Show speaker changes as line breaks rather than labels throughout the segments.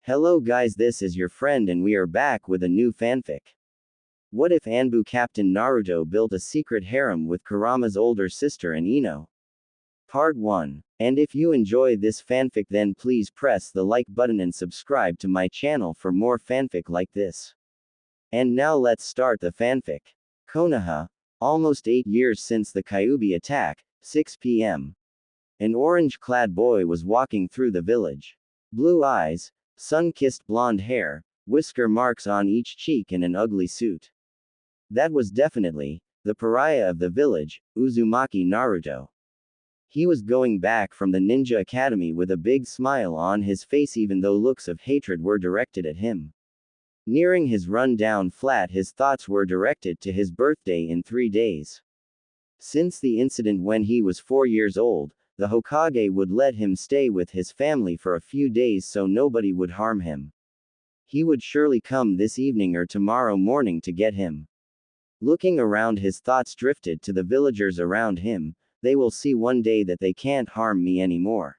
Hello guys, this is your friend and we are back with a new fanfic. What if Anbu Captain Naruto built a secret harem with Kurama's older sister and Ino? Part 1. And if you enjoy this fanfic then please press the like button and subscribe to my channel for more fanfic like this. And now let's start the fanfic. Konoha. Almost 8 years since the Kyuubi attack, 6 p.m. An orange-clad boy was walking through the village. Blue eyes, sun-kissed blonde hair, whisker marks on each cheek and an ugly suit. That was definitely the pariah of the village, Uzumaki Naruto. He was going back from the ninja academy with a big smile on his face even though looks of hatred were directed at him. Nearing his run-down flat his thoughts were directed to his birthday in 3 days. Since the incident when he was 4 years old, the Hokage would let him stay with his family for a few days so nobody would harm him. He would surely come this evening or tomorrow morning to get him. Looking around his thoughts drifted to the villagers around him. They will see one day that they can't harm me anymore.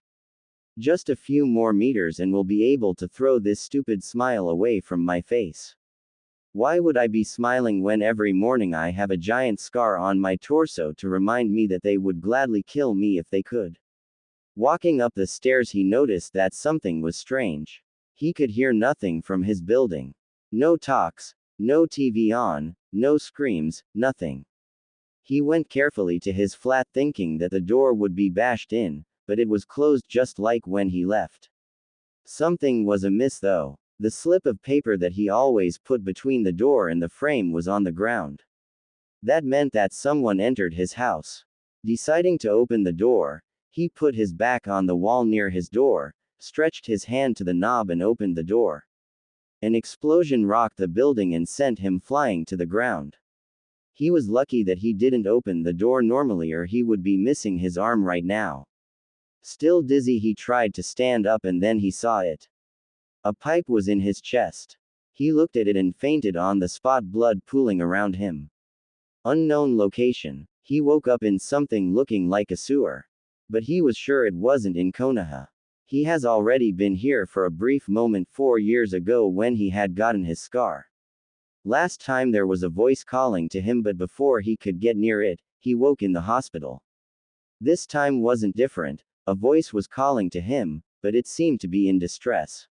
Just a few more meters and will be able to throw this stupid smile away from my face. Why would I be smiling when every morning I have a giant scar on my torso to remind me that they would gladly kill me if they could? Walking up the stairs he noticed that something was strange. He could hear nothing from his building. No talks, no TV on, no screams, nothing. He went carefully to his flat thinking that the door would be bashed in, but it was closed just like when he left. Something was amiss though. The slip of paper that he always put between the door and the frame was on the ground. That meant that someone entered his house. Deciding to open the door, he put his back on the wall near his door, stretched his hand to the knob and opened the door. An explosion rocked the building and sent him flying to the ground. He was lucky that he didn't open the door normally or he would be missing his arm right now. Still dizzy he tried to stand up and then he saw it. A pipe was in his chest. He looked at it and fainted on the spot, blood pooling around him. Unknown location. He woke up in something looking like a sewer. But he was sure it wasn't in Konoha. He has already been here for a brief moment 4 years ago when he had gotten his scar. Last time there was a voice calling to him but before he could get near it, he woke in the hospital. This time wasn't different, a voice was calling to him, but it seemed to be in distress.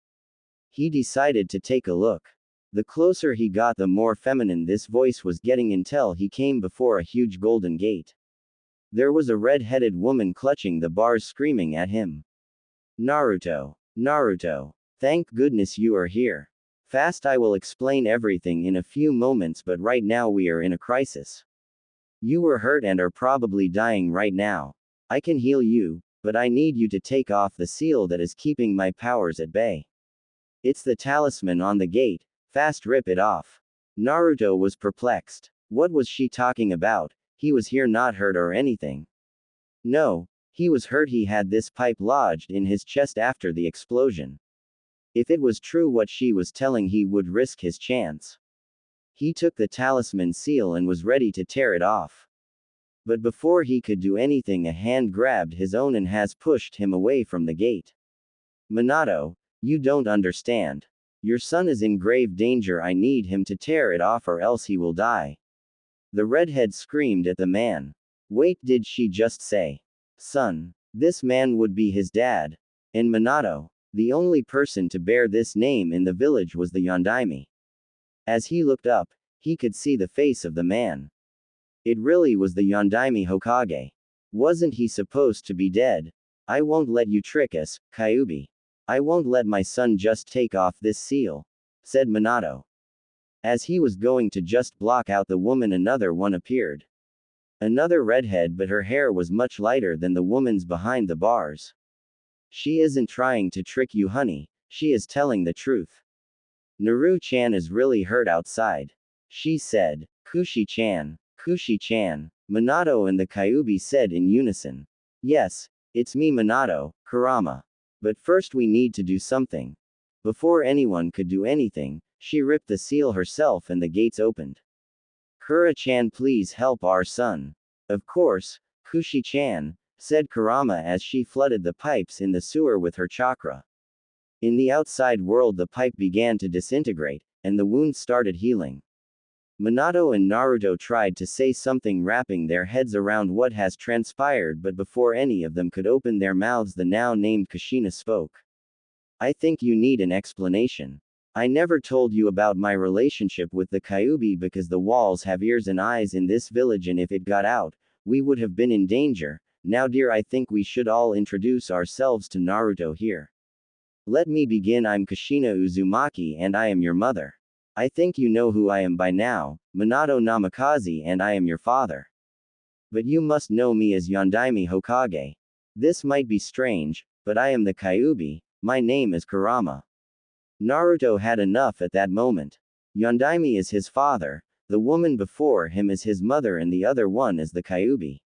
He decided to take a look. The closer he got the more feminine this voice was getting until he came before a huge golden gate. There was a red-headed woman clutching the bars screaming at him. Naruto. Naruto. Thank goodness you are here. Fast, I will explain everything in a few moments but right now we are in a crisis. You were hurt and are probably dying right now. I can heal you, but I need you to take off the seal that is keeping my powers at bay. It's the talisman on the gate, fast rip it off. Naruto was perplexed. What was she talking about? He was here not hurt or anything. No, he was hurt. He had this pipe lodged in his chest after the explosion. If it was true what she was telling he would risk his chance. He took the talisman seal and was ready to tear it off. But before he could do anything a hand grabbed his own and has pushed him away from the gate. Minato. You don't understand. Your son is in grave danger. I need him to tear it off or else he will die. The redhead screamed at the man. Wait, did she just say son? This man would be his dad. And Minato. The only person to bear this name in the village was the Yondaime. As he looked up, he could see the face of the man. It really was the Yondaime Hokage. Wasn't he supposed to be dead? I won't let you trick us, Kyuubi. I won't let my son just take off this seal, said Minato. As he was going to just block out the woman, another one appeared. Another redhead, but her hair was much lighter than the woman's behind the bars. She isn't trying to trick you, honey, she is telling the truth. Naru-chan is really hurt outside. She said. Kushi-chan, Kushi-chan, Minato and the Kyuubi said in unison. Yes, it's me, Minato, Kurama. But first we need to do something. Before anyone could do anything, she ripped the seal herself and the gates opened. Kura-chan, please help our son. Of course, Kushi-chan, said Kurama as she flooded the pipes in the sewer with her chakra. In the outside world, the pipe began to disintegrate, and the wound started healing. Minato and Naruto tried to say something, wrapping their heads around what has transpired, but before any of them could open their mouths, the now named Kushina spoke. I think you need an explanation. I never told you about my relationship with the Kyuubi because the walls have ears and eyes in this village, and if it got out, we would have been in danger. Now, dear, I think we should all introduce ourselves to Naruto here. Let me begin. I'm Kushina Uzumaki, and I am your mother. I think you know who I am by now, Minato Namikaze, and I am your father. But you must know me as Yondaime Hokage. This might be strange, but I am the Kyuubi. My name is Kurama. Naruto had enough at that moment. Yondaime is his father, the woman before him is his mother, and the other one is the Kyuubi.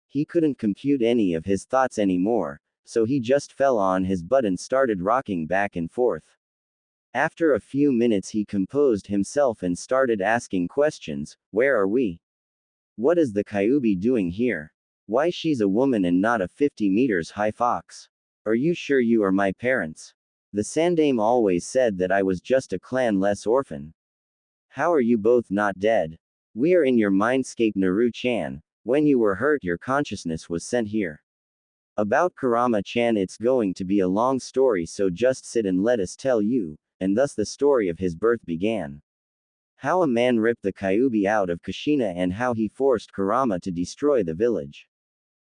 He couldn't compute any of his thoughts anymore, so he just fell on his butt and started rocking back and forth. After a few minutes, he composed himself and started asking questions. Where are we? What is the Kyuubi doing here? Why she's a woman and not a 50 meters high fox? Are you sure you are my parents? The Sandaime always said that I was just a clan-less orphan. How are you both not dead? We are in your mindscape, Naru-chan. When you were hurt, your consciousness was sent here. About Kurama-chan, it's going to be a long story, so just sit and let us tell you. And thus the story of his birth began. How a man ripped the Kyuubi out of Kushina and how he forced Kurama to destroy the village.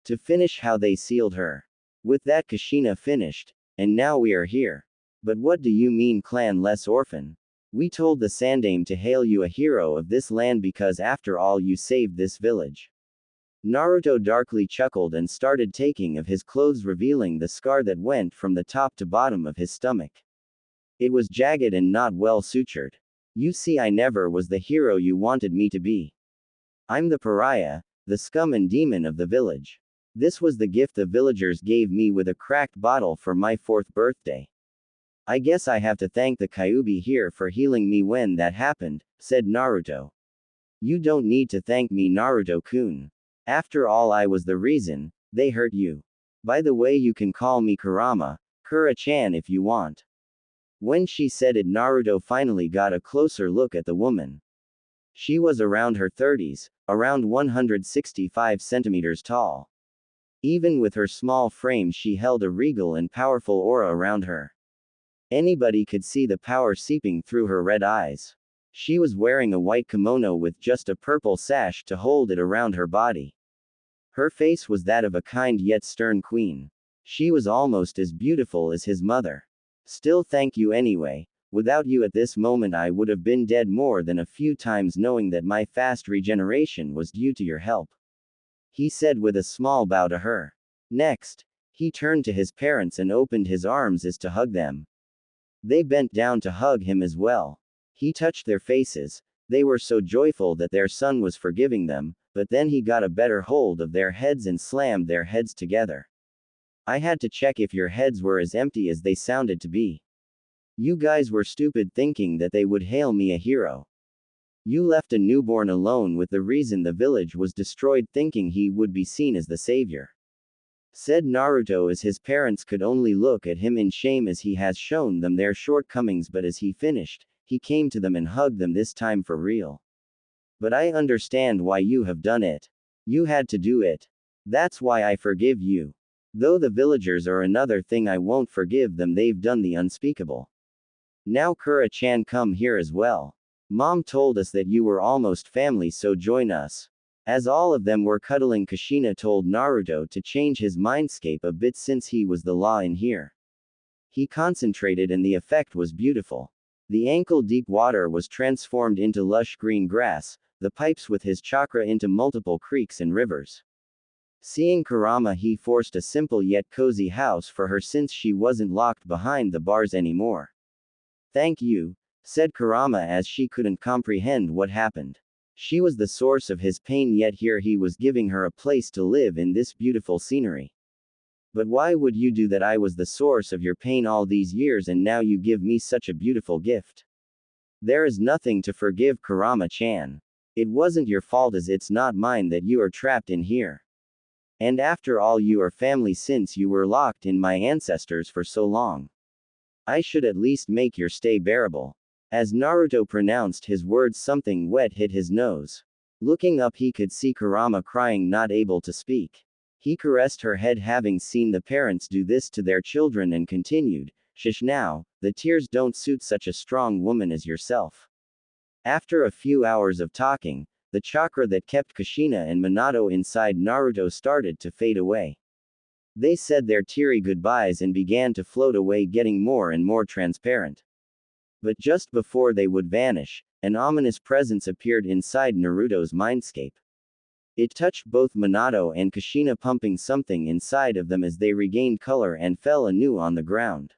To finish, how they sealed her. With that, Kushina finished, and now we are here. But what do you mean, clan-less orphan? We told the Sandaime to hail you a hero of this land because after all you saved this village. Naruto darkly chuckled and started taking of his clothes, revealing the scar that went from the top to bottom of his stomach. It was jagged and not well sutured. You see, I never was the hero you wanted me to be. I'm the pariah, the scum and demon of the village. This was the gift the villagers gave me with a cracked bottle for my 4th birthday. I guess I have to thank the Kyuubi here for healing me when that happened, said Naruto. You don't need to thank me, Naruto-kun. After all, I was the reason they hurt you. By the way, you can call me Kurama, Kura-chan if you want. When she said it, Naruto finally got a closer look at the woman. She was around her 30s, around 165 centimeters tall. Even with her small frame, she held a regal and powerful aura around her. Anybody could see the power seeping through her red eyes. She was wearing a white kimono with just a purple sash to hold it around her body. Her face was that of a kind yet stern queen. She was almost as beautiful as his mother. Still, thank you anyway. Without you at this moment I would have been dead more than a few times, knowing that my fast regeneration was due to your help. He said with a small bow to her. Next, he turned to his parents and opened his arms as to hug them. They bent down to hug him as well. He touched their faces. They were so joyful that their son was forgiving them, but then he got a better hold of their heads and slammed their heads together. I had to check if your heads were as empty as they sounded to be. You guys were stupid thinking that they would hail me a hero. You left a newborn alone with the reason the village was destroyed, thinking he would be seen as the savior. Said Naruto as his parents could only look at him in shame as he has shown them their shortcomings, but as he finished, he came to them and hugged them, this time for real. But I understand why you have done it. You had to do it. That's why I forgive you. Though the villagers are another thing, I won't forgive them, they've done the unspeakable. Now Kura-chan, come here as well. Mom told us that you were almost family, so join us. As all of them were cuddling, Kushina told Naruto to change his mindscape a bit since he was the law in here. He concentrated and the effect was beautiful. The ankle-deep water was transformed into lush green grass, the pipes with his chakra into multiple creeks and rivers. Seeing Kurama, he forced a simple yet cozy house for her since she wasn't locked behind the bars anymore. Thank you, said Kurama as she couldn't comprehend what happened. She was the source of his pain, yet here he was giving her a place to live in this beautiful scenery. But why would you do that? I was the source of your pain all these years and now you give me such a beautiful gift. There is nothing to forgive, Kurama-chan. It wasn't your fault as it's not mine that you are trapped in here. And after all, you are family since you were locked in my ancestors for so long. I should at least make your stay bearable. As Naruto pronounced his words, something wet hit his nose. Looking up, he could see Kurama crying, not able to speak. He caressed her head, having seen the parents do this to their children, and continued, "Shush now, the tears don't suit such a strong woman as yourself." After a few hours of talking, the chakra that kept Kushina and Minato inside Naruto started to fade away. They said their teary goodbyes and began to float away, getting more and more transparent. But just before they would vanish, an ominous presence appeared inside Naruto's mindscape. It touched both Minato and Kushina, pumping something inside of them as they regained color and fell anew on the ground.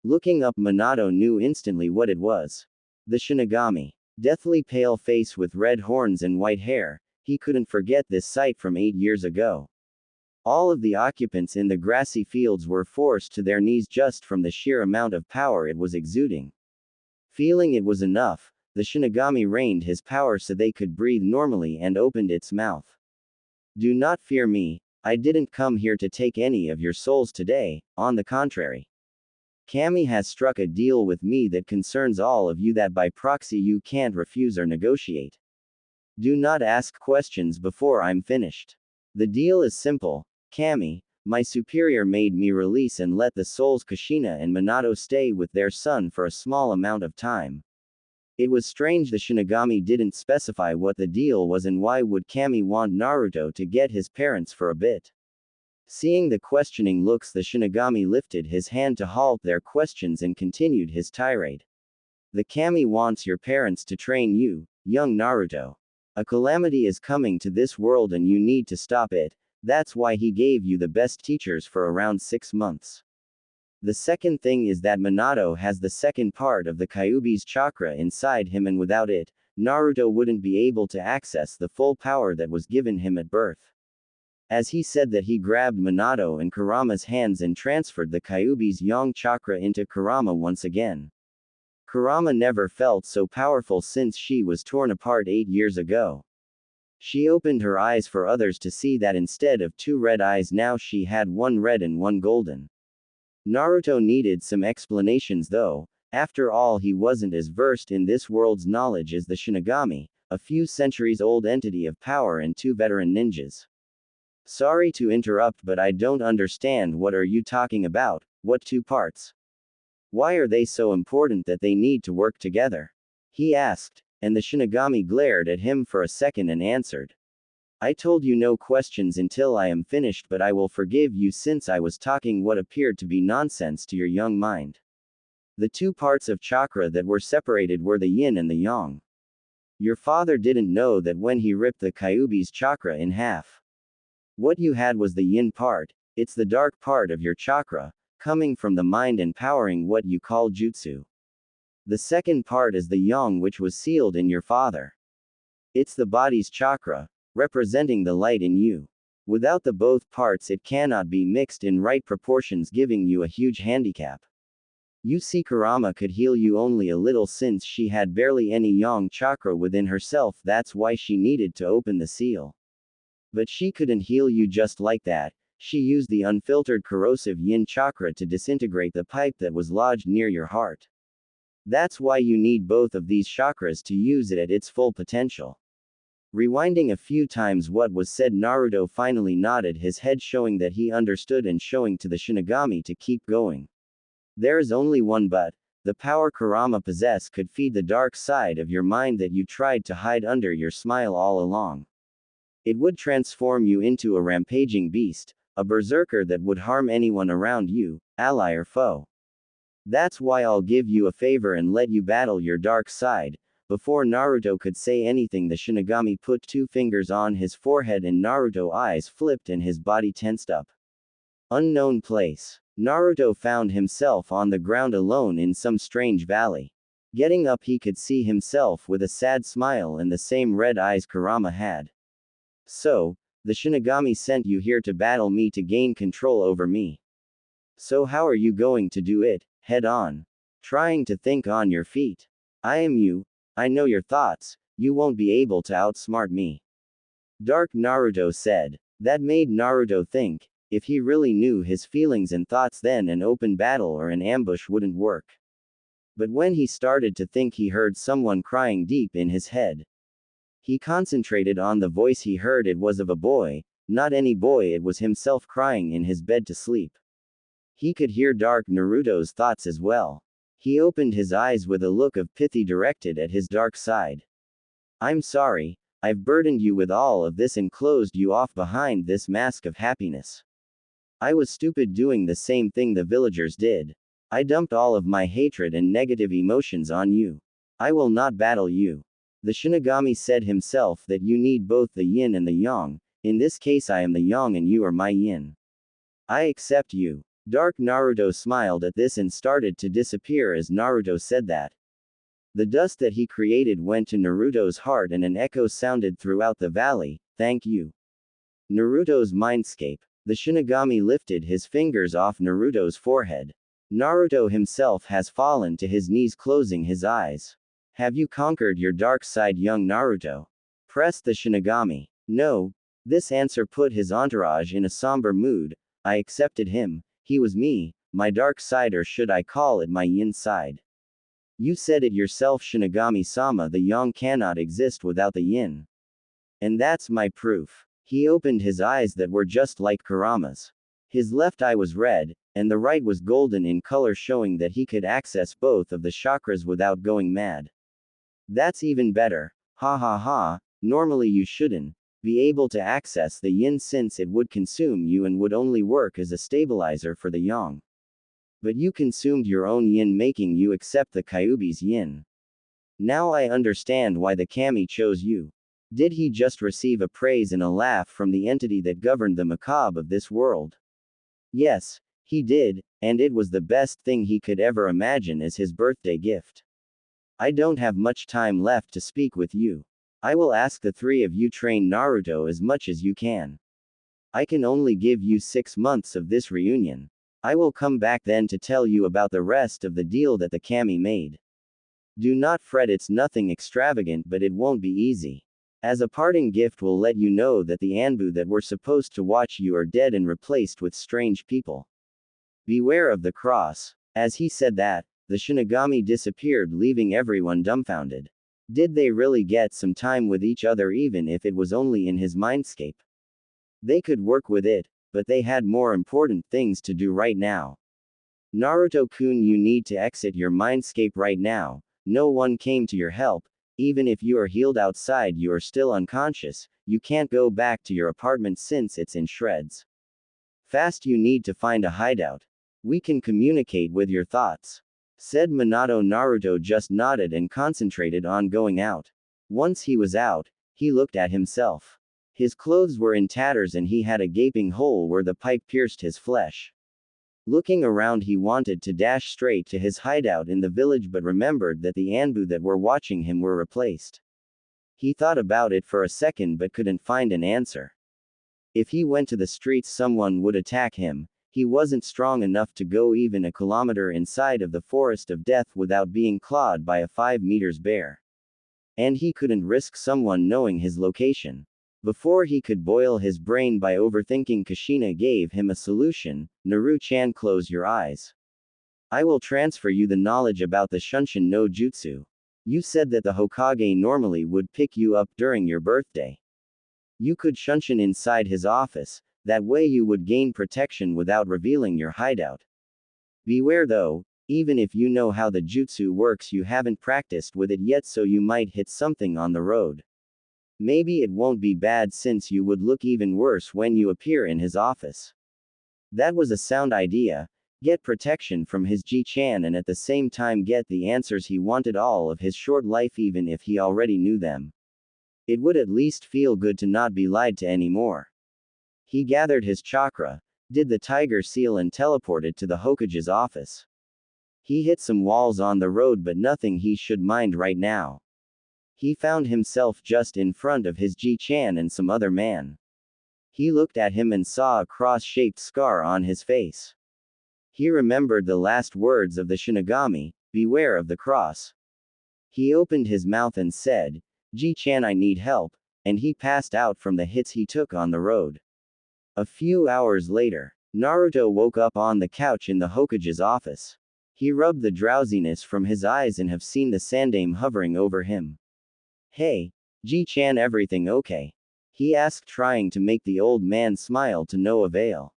Looking up, Minato knew instantly what it was. The Shinigami. Deathly pale face with red horns and white hair, he couldn't forget this sight from 8 years ago. All of the occupants in the grassy fields were forced to their knees just from the sheer amount of power it was exuding. Feeling it was enough, the Shinigami rained his power so they could breathe normally and opened its mouth. "Do not fear me, I didn't come here to take any of your souls today, on the contrary. Kami has struck a deal with me that concerns all of you that by proxy you can't refuse or negotiate. Do not ask questions before I'm finished. The deal is simple. Kami, my superior, made me release and let the souls Kushina and Minato stay with their son for a small amount of time." It was strange the Shinigami didn't specify what the deal was, and why would Kami want Naruto to get his parents for a bit? Seeing the questioning looks, the Shinigami lifted his hand to halt their questions and continued his tirade. "The Kami wants your parents to train you, young Naruto. A calamity is coming to this world and you need to stop it. That's why he gave you the best teachers for around 6 months. The second thing is that Minato has the second part of the Kyuubi's chakra inside him, and without it, Naruto wouldn't be able to access the full power that was given him at birth." As he said that, he grabbed Minato and Kurama's hands and transferred the Kyuubi's yang chakra into Kurama once again. Kurama never felt so powerful since she was torn apart 8 years ago. She opened her eyes for others to see that instead of 2 red eyes, now she had 1 red and 1 golden. Naruto needed some explanations though. After all, he wasn't as versed in this world's knowledge as the Shinigami, a few centuries old entity of power, and 2 veteran ninjas. "Sorry to interrupt, but I don't understand. What are you talking about? What 2 parts? Why are they so important that they need to work together?" he asked, and the Shinigami glared at him for a second and answered. "I told you no questions until I am finished, but I will forgive you since I was talking what appeared to be nonsense to your young mind. The 2 parts of chakra that were separated were the yin and the yang. Your father didn't know that when he ripped the Kyuubi's chakra in half. What you had was the yin part. It's the dark part of your chakra, coming from the mind and powering what you call jutsu. The second part is the yang, which was sealed in your father. It's the body's chakra, representing the light in you. Without the both parts, it cannot be mixed in right proportions, giving you a huge handicap. You see, Kurama could heal you only a little since she had barely any yang chakra within herself. That's why she needed to open the seal. But she couldn't heal you just like that. She used the unfiltered corrosive yin chakra to disintegrate the pipe that was lodged near your heart. That's why you need both of these chakras to use it at its full potential." Rewinding a few times what was said, Naruto finally nodded his head, showing that he understood and showing to the Shinigami to keep going. "There is only one but. The power Kurama possessed could feed the dark side of your mind that you tried to hide under your smile all along. It would transform you into a rampaging beast, a berserker that would harm anyone around you, ally or foe. That's why I'll give you a favor and let you battle your dark side." Before Naruto could say anything, the Shinigami put 2 fingers on his forehead and Naruto's eyes flipped and his body tensed up. Unknown place. Naruto found himself on the ground alone in some strange valley. Getting up, he could see himself with a sad smile and the same red eyes Kurama had. "So, the Shinigami sent you here to battle me to gain control over me. So how are you going to do it? Head on? Trying to think on your feet? I am you. I know your thoughts. You won't be able to outsmart me." Dark Naruto said. That made Naruto think. If he really knew his feelings and thoughts, then an open battle or an ambush wouldn't work. But when he started to think, he heard someone crying deep in his head. He concentrated on the voice he heard. It was of a boy, not any boy, it was himself crying in his bed to sleep. He could hear Dark Naruto's thoughts as well. He opened his eyes with a look of pity directed at his dark side. I'm sorry, I've burdened you with all of this and closed you off behind this mask of happiness. I was stupid doing the same thing the villagers did. I dumped all of my hatred and negative emotions on you. I will not battle you. The Shinigami said himself that you need both the yin and the yang. In this case, I am the yang and you are my yin. I accept you. Dark Naruto smiled at this and started to disappear as Naruto said that. The dust that he created went to Naruto's heart and an echo sounded throughout the valley. Thank you. Naruto's mindscape. The Shinigami lifted his fingers off Naruto's forehead. Naruto himself has fallen to his knees, closing his eyes. Have you conquered your dark side, young Naruto? Pressed the Shinigami. No. This answer put his entourage in a somber mood. I accepted him. He was me, my dark side, or should I call it my yin side? You said it yourself, Shinigami-sama, the yang cannot exist without the yin. And that's my proof. He opened his eyes that were just like Kurama's. His left eye was red, and the right was golden in color, showing that he could access both of the chakras without going mad. That's even better. Ha ha ha, normally you shouldn't be able to access the yin since it would consume you and would only work as a stabilizer for the yang. But you consumed your own yin, making you accept the Kyuubi's yin. Now I understand why the kami chose you. Did he just receive a praise and a laugh from the entity that governed the macabre of this world? Yes, he did, and it was the best thing he could ever imagine as his birthday gift. I don't have much time left to speak with you. I will ask the three of you train Naruto as much as you can. I can only give you 6 months of this reunion. I will come back then to tell you about the rest of the deal that the kami made. Do not fret, it's nothing extravagant, but it won't be easy. As a parting gift, we'll let you know that the Anbu that were supposed to watch you are dead and replaced with strange people. Beware of the cross. As he said that, the Shinigami disappeared, leaving everyone dumbfounded. Did they really get some time with each other, even if it was only in his mindscape? They could work with it, but they had more important things to do right now. Naruto-kun, you need to exit your mindscape right now. No one came to your help. Even if you are healed outside, you are still unconscious. You can't go back to your apartment since it's in shreds. Fast, you need to find a hideout. We can communicate with your thoughts. Said Minato. Naruto just nodded and concentrated on going out. Once he was out, he looked at himself. His clothes were in tatters and he had a gaping hole where the pipe pierced his flesh. Looking around, he wanted to dash straight to his hideout in the village, but remembered that the Anbu that were watching him were replaced. He thought about it for a second but couldn't find an answer. If he went to the streets, someone would attack him. He wasn't strong enough to go even a kilometer inside of the forest of death without being clawed by a 5 meters bear. And he couldn't risk someone knowing his location. Before he could boil his brain by overthinking, Kushina gave him a solution. Naru-chan, close your eyes. I will transfer you the knowledge about the Shunshin no Jutsu. You said that the Hokage normally would pick you up during your birthday. You could Shunshin inside his office. That way you would gain protection without revealing your hideout. Beware though, even if you know how the jutsu works, you haven't practiced with it yet, so you might hit something on the road. Maybe it won't be bad since you would look even worse when you appear in his office. That was a sound idea. Get protection from his Ji-chan and at the same time get the answers he wanted all of his short life, even if he already knew them. It would at least feel good to not be lied to anymore. He gathered his chakra, did the tiger seal and teleported to the Hokage's office. He hit some walls on the road, but nothing he should mind right now. He found himself just in front of his Ji-chan and some other man. He looked at him and saw a cross-shaped scar on his face. He remembered the last words of the Shinigami, beware of the cross. He opened his mouth and said, Ji-chan, I need help, and he passed out from the hits he took on the road. A few hours later, Naruto woke up on the couch in the Hokage's office. He rubbed the drowsiness from his eyes and have seen the Sandame hovering over him. Hey, Ji-chan, everything okay? He asked, trying to make the old man smile to no avail.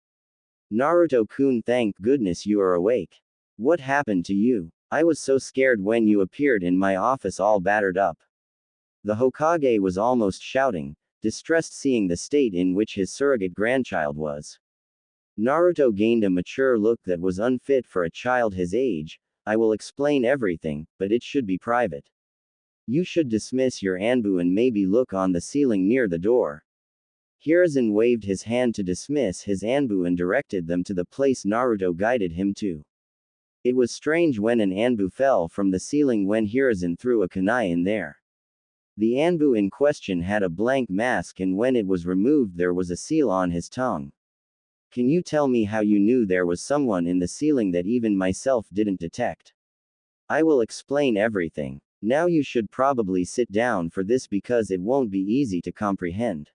Naruto-kun, thank goodness you are awake. What happened to you? I was so scared when you appeared in my office all battered up. The Hokage was almost shouting, distressed seeing the state in which his surrogate grandchild was. Naruto gained a mature look that was unfit for a child his age. I will explain everything, but it should be private. You should dismiss your Anbu and maybe look on the ceiling near the door. Hiruzen waved his hand to dismiss his Anbu and directed them to the place Naruto guided him to. It was strange when an Anbu fell from the ceiling when Hiruzen threw a kunai in there. The Anbu in question had a blank mask, and when it was removed there was a seal on his tongue. Can you tell me how you knew there was someone in the ceiling that even myself didn't detect? I will explain everything. Now you should probably sit down for this because it won't be easy to comprehend.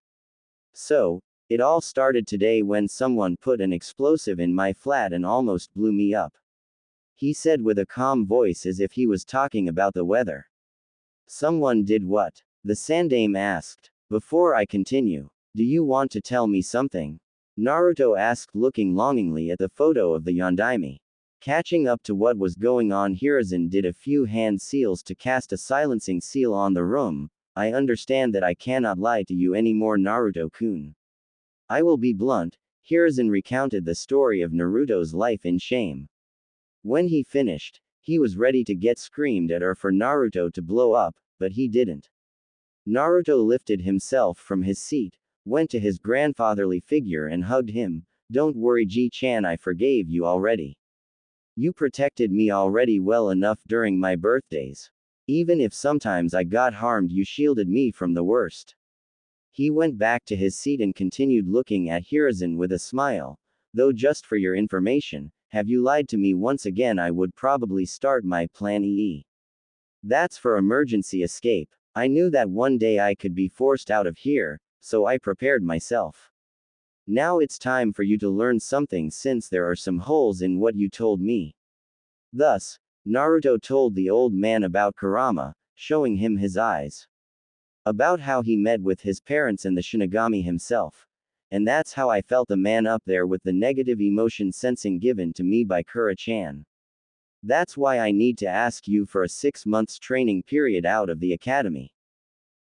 So, it all started today when someone put an explosive in my flat and almost blew me up. He said with a calm voice as if he was talking about the weather. Someone did what? The Sandame asked. Before I continue, do you want to tell me something? Naruto asked, looking longingly at the photo of the Yondaime. Catching up to what was going on, Hiruzen did a few hand seals to cast a silencing seal on the room. I understand that I cannot lie to you anymore, Naruto-kun. I will be blunt. Hiruzen recounted the story of Naruto's life in shame. When he finished, he was ready to get screamed at or for Naruto to blow up, but he didn't. Naruto lifted himself from his seat, went to his grandfatherly figure and hugged him. Don't worry, Ji-chan, I forgave you already. You protected me already well enough during my birthdays. Even if sometimes I got harmed, you shielded me from the worst. He went back to his seat and continued looking at Hiruzen with a smile. Though just for your information, have you lied to me once again, I would probably start my plan EE. That's for emergency escape. I knew that one day I could be forced out of here, so I prepared myself. Now it's time for you to learn something since there are some holes in what you told me. Thus, Naruto told the old man about Kurama, showing him his eyes. About how he met with his parents and the Shinigami himself. And that's how I felt a man up there with the negative emotion sensing given to me by Kura-chan. That's why I need to ask you for a 6 months training period out of the academy.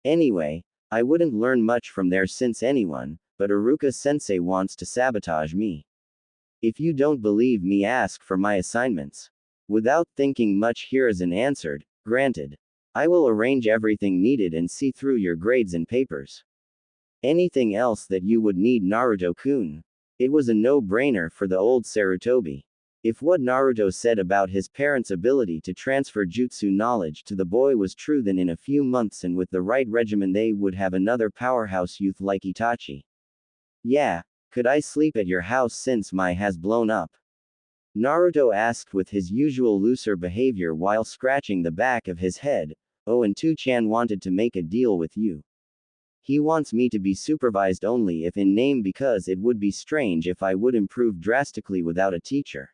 Anyway, I wouldn't learn much from there since anyone, but Iruka-sensei wants to sabotage me. If you don't believe me, ask for my assignments. Without thinking much, Hiruzen answered, granted. I will arrange everything needed and see through your grades and papers. Anything else that you would need, Naruto-kun? It was a no-brainer for the old Sarutobi. If what Naruto said about his parents' ability to transfer jutsu knowledge to the boy was true, then in a few months and with the right regimen they would have another powerhouse youth like Itachi. Yeah, could I sleep at your house since my has blown up? Naruto asked with his usual looser behavior while scratching the back of his head. Oh, and Tu-chan wanted to make a deal with you. He wants me to be supervised only if in name, because it would be strange if I would improve drastically without a teacher.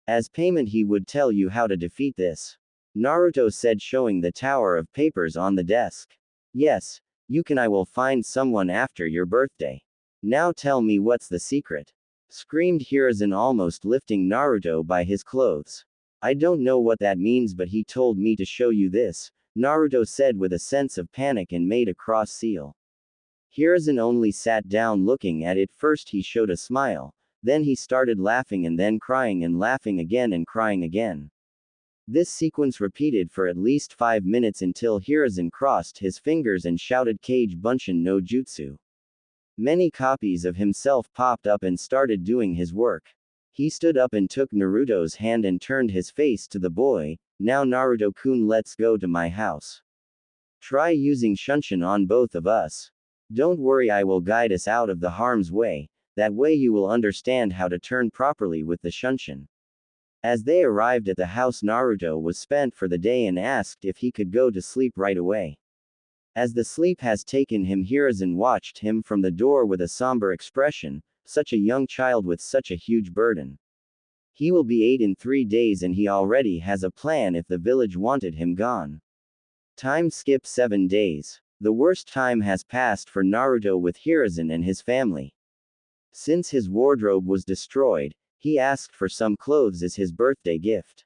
As payment he would tell you how to defeat this. Naruto said, showing the tower of papers on the desk. Yes, you can. I will find someone after your birthday. Now tell me, what's the secret? Screamed Hiruzen, almost lifting Naruto by his clothes. I don't know what that means, but he told me to show you this, Naruto said with a sense of panic and made a cross seal. Hiruzen only sat down looking at it. First he showed a smile, then he started laughing and then crying and laughing again and crying again. This sequence repeated for at least 5 minutes until Hiruzen crossed his fingers and shouted Kage Bunshin no Jutsu. Many copies of himself popped up and started doing his work. He stood up and took Naruto's hand and turned his face to the boy. Now Naruto-kun, let's go to my house. Try using Shunshin on both of us. Don't worry, I will guide us out of the harm's way. That way you will understand how to turn properly with the Shunshin. As they arrived at the house, Naruto was spent for the day and asked if he could go to sleep right away. As the sleep has taken him, Hiruzen watched him from the door with a somber expression. such a young child with such a huge burden. He will be 8 in 3 days and he already has a plan if the village wanted him gone. Time skip 7 days. The worst time has passed for Naruto with Hiruzen and his family. Since his wardrobe was destroyed, he asked for some clothes as his birthday gift.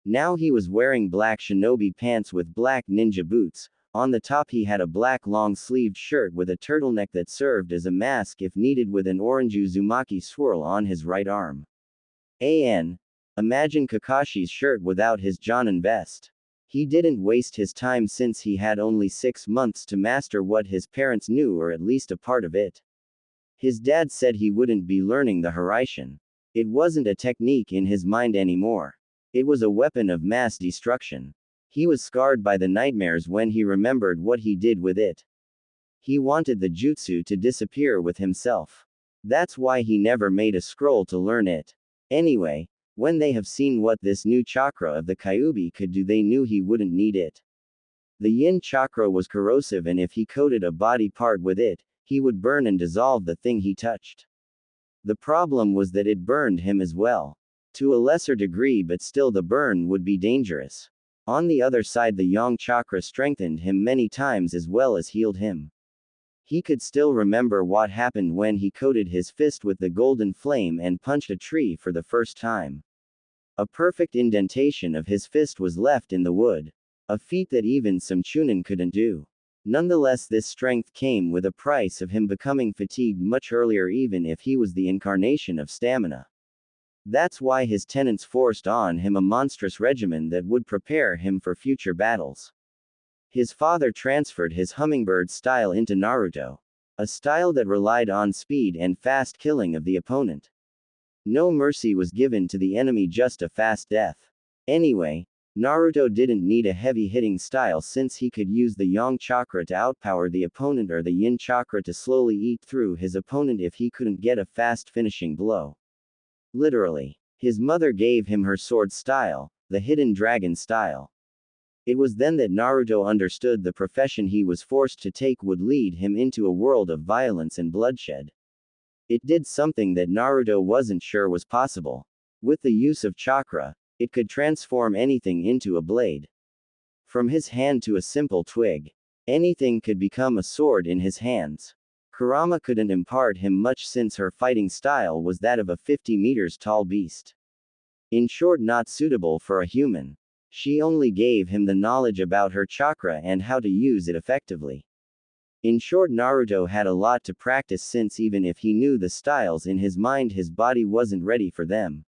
Now he was wearing black shinobi pants with black ninja boots. On the top he had a black long-sleeved shirt with a turtleneck that served as a mask if needed with an orange Uzumaki swirl on his right arm. Imagine Kakashi's shirt without his Jonin vest. He didn't waste his time since he had only 6 months to master what his parents knew or at least a part of it. His dad said he wouldn't be learning the Hiraishin. It wasn't a technique in his mind anymore. It was a weapon of mass destruction. He was scarred by the nightmares when he remembered what he did with it. He wanted the jutsu to disappear with himself. That's why he never made a scroll to learn it. Anyway, when they have seen what this new chakra of the Kyuubi could do, they knew he wouldn't need it. The yin chakra was corrosive and if he coated a body part with it, he would burn and dissolve the thing he touched. The problem was that it burned him as well. To a lesser degree, but still the burn would be dangerous. On the other side, the yang chakra strengthened him many times as well as healed him. He could still remember what happened when he coated his fist with the golden flame and punched a tree for the first time. A perfect indentation of his fist was left in the wood. A feat that even some chunin couldn't do. Nonetheless, this strength came with a price of him becoming fatigued much earlier, even if he was the incarnation of stamina. That's why his tenants forced on him a monstrous regimen that would prepare him for future battles. His father transferred his hummingbird style into Naruto. A style that relied on speed and fast killing of the opponent. No mercy was given to the enemy, just a fast death. Anyway, Naruto didn't need a heavy-hitting style since he could use the yang chakra to outpower the opponent or the yin chakra to slowly eat through his opponent if he couldn't get a fast finishing blow. Literally. His mother gave him her sword style, the hidden dragon style. It was then that Naruto understood the profession he was forced to take would lead him into a world of violence and bloodshed. It did something that Naruto wasn't sure was possible. With the use of chakra, it could transform anything into a blade. From his hand to a simple twig. Anything could become a sword in his hands. Kurama couldn't impart him much since her fighting style was that of a 50 meters tall beast. In short, not suitable for a human. She only gave him the knowledge about her chakra and how to use it effectively. In short, Naruto had a lot to practice since even if he knew the styles in his mind, his body wasn't ready for them.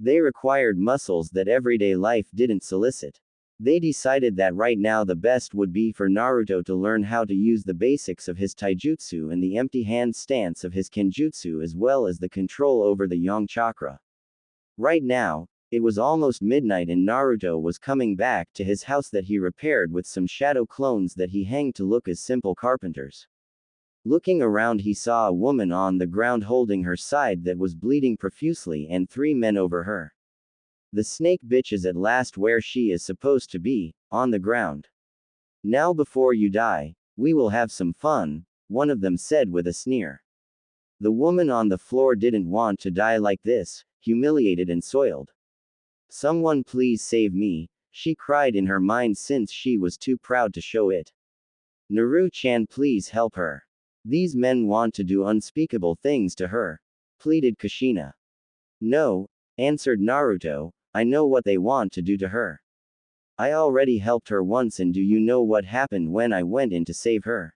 They required muscles that everyday life didn't solicit. They decided that right now the best would be for Naruto to learn how to use the basics of his taijutsu and the empty hand stance of his kenjutsu as well as the control over the yang chakra. Right now, it was almost midnight and Naruto was coming back to his house that he repaired with some shadow clones that he hanged to look as simple carpenters. Looking around, he saw a woman on the ground holding her side that was bleeding profusely and 3 men over her. The snake bitch is at last where she is supposed to be, on the ground. Now before you die, we will have some fun, one of them said with a sneer. The woman on the floor didn't want to die like this, humiliated and soiled. Someone please save me, she cried in her mind since she was too proud to show it. Naru-chan, please help her. These men want to do unspeakable things to her, pleaded Kushina. No, answered Naruto, I know what they want to do to her. I already helped her once, and do you know what happened when I went in to save her?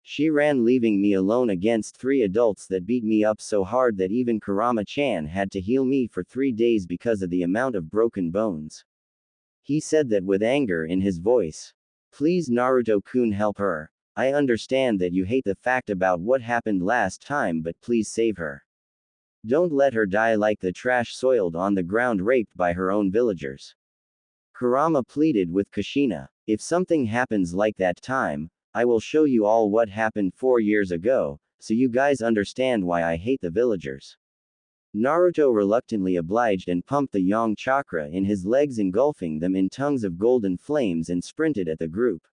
She ran, leaving me alone against 3 adults that beat me up so hard that even Kurama-chan had to heal me for 3 days because of the amount of broken bones. He said that with anger in his voice. Please Naruto-kun, help her. I understand that you hate the fact about what happened last time, but please save her. Don't let her die like the trash, soiled on the ground, raped by her own villagers. Kurama pleaded with Kushina. If something happens like that time, I will show you all what happened 4 years ago, so you guys understand why I hate the villagers. Naruto reluctantly obliged and pumped the yang chakra in his legs, engulfing them in tongues of golden flames, and sprinted at the group.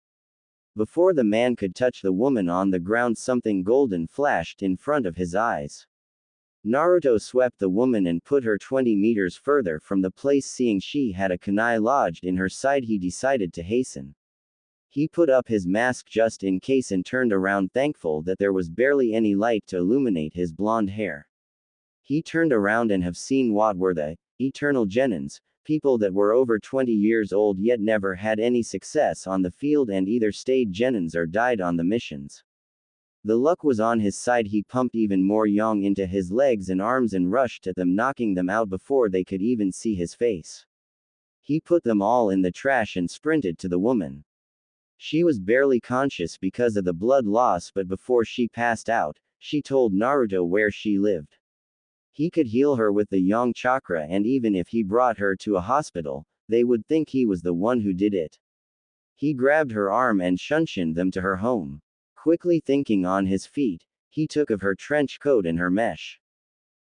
Before the man could touch the woman on the ground, something golden flashed in front of his eyes. Naruto swept the woman and put her 20 meters further from the place. Seeing she had a kunai lodged in her side, he decided to hasten. He put up his mask just in case and turned around, thankful that there was barely any light to illuminate his blonde hair. He turned around and have seen what were the eternal genins, people that were over 20 years old yet never had any success on the field and either stayed genins or died on the missions. The luck was on his side. He pumped even more yang into his legs and arms and rushed at them, knocking them out before they could even see his face. He put them all in the trash and sprinted to the woman. She was barely conscious because of the blood loss, but before she passed out, she told Naruto where she lived. He could heal her with the yang chakra, and even if he brought her to a hospital, they would think he was the one who did it. He grabbed her arm and shunshined them to her home. Quickly thinking on his feet, he took of her trench coat and her mesh.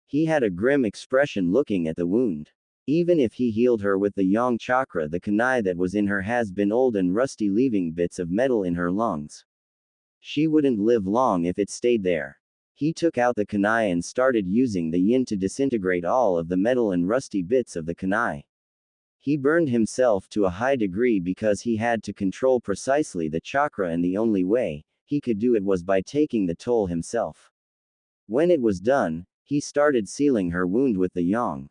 He had a grim expression looking at the wound. Even if he healed her with the yang chakra, the kunai that was in her has been old and rusty, leaving bits of metal in her lungs. She wouldn't live long if it stayed there. He took out the kunai and started using the yin to disintegrate all of the metal and rusty bits of the kunai. He burned himself to a high degree because he had to control precisely the chakra, and the only way he could do it was by taking the toll himself. When it was done, he started sealing her wound with the yang.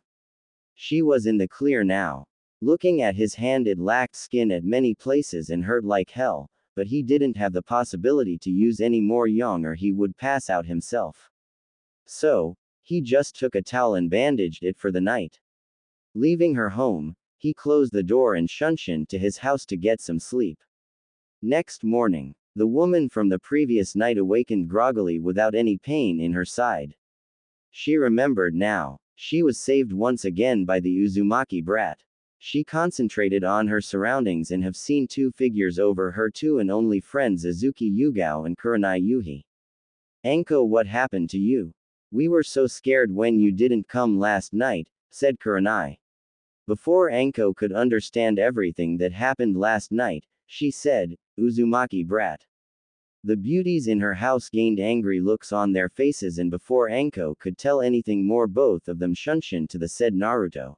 She was in the clear now. Looking at his hand, it lacked skin at many places and hurt like hell, but he didn't have the possibility to use any more yang or he would pass out himself. So, he just took a towel and bandaged it for the night. Leaving her home, he closed the door and shunshined to his house to get some sleep. Next morning, the woman from the previous night awakened groggily without any pain in her side. She remembered now. She was saved once again by the Uzumaki brat. She concentrated on her surroundings and have seen two figures over her two and only friends, Azuki Yugao and Kurenai Yuhi. Anko, what happened to you? We were so scared when you didn't come last night, said Kurenai. Before Anko could understand everything that happened last night, she said, Uzumaki brat. The beauties in her house gained angry looks on their faces, and before Anko could tell anything more, both of them shunshined to the said Naruto.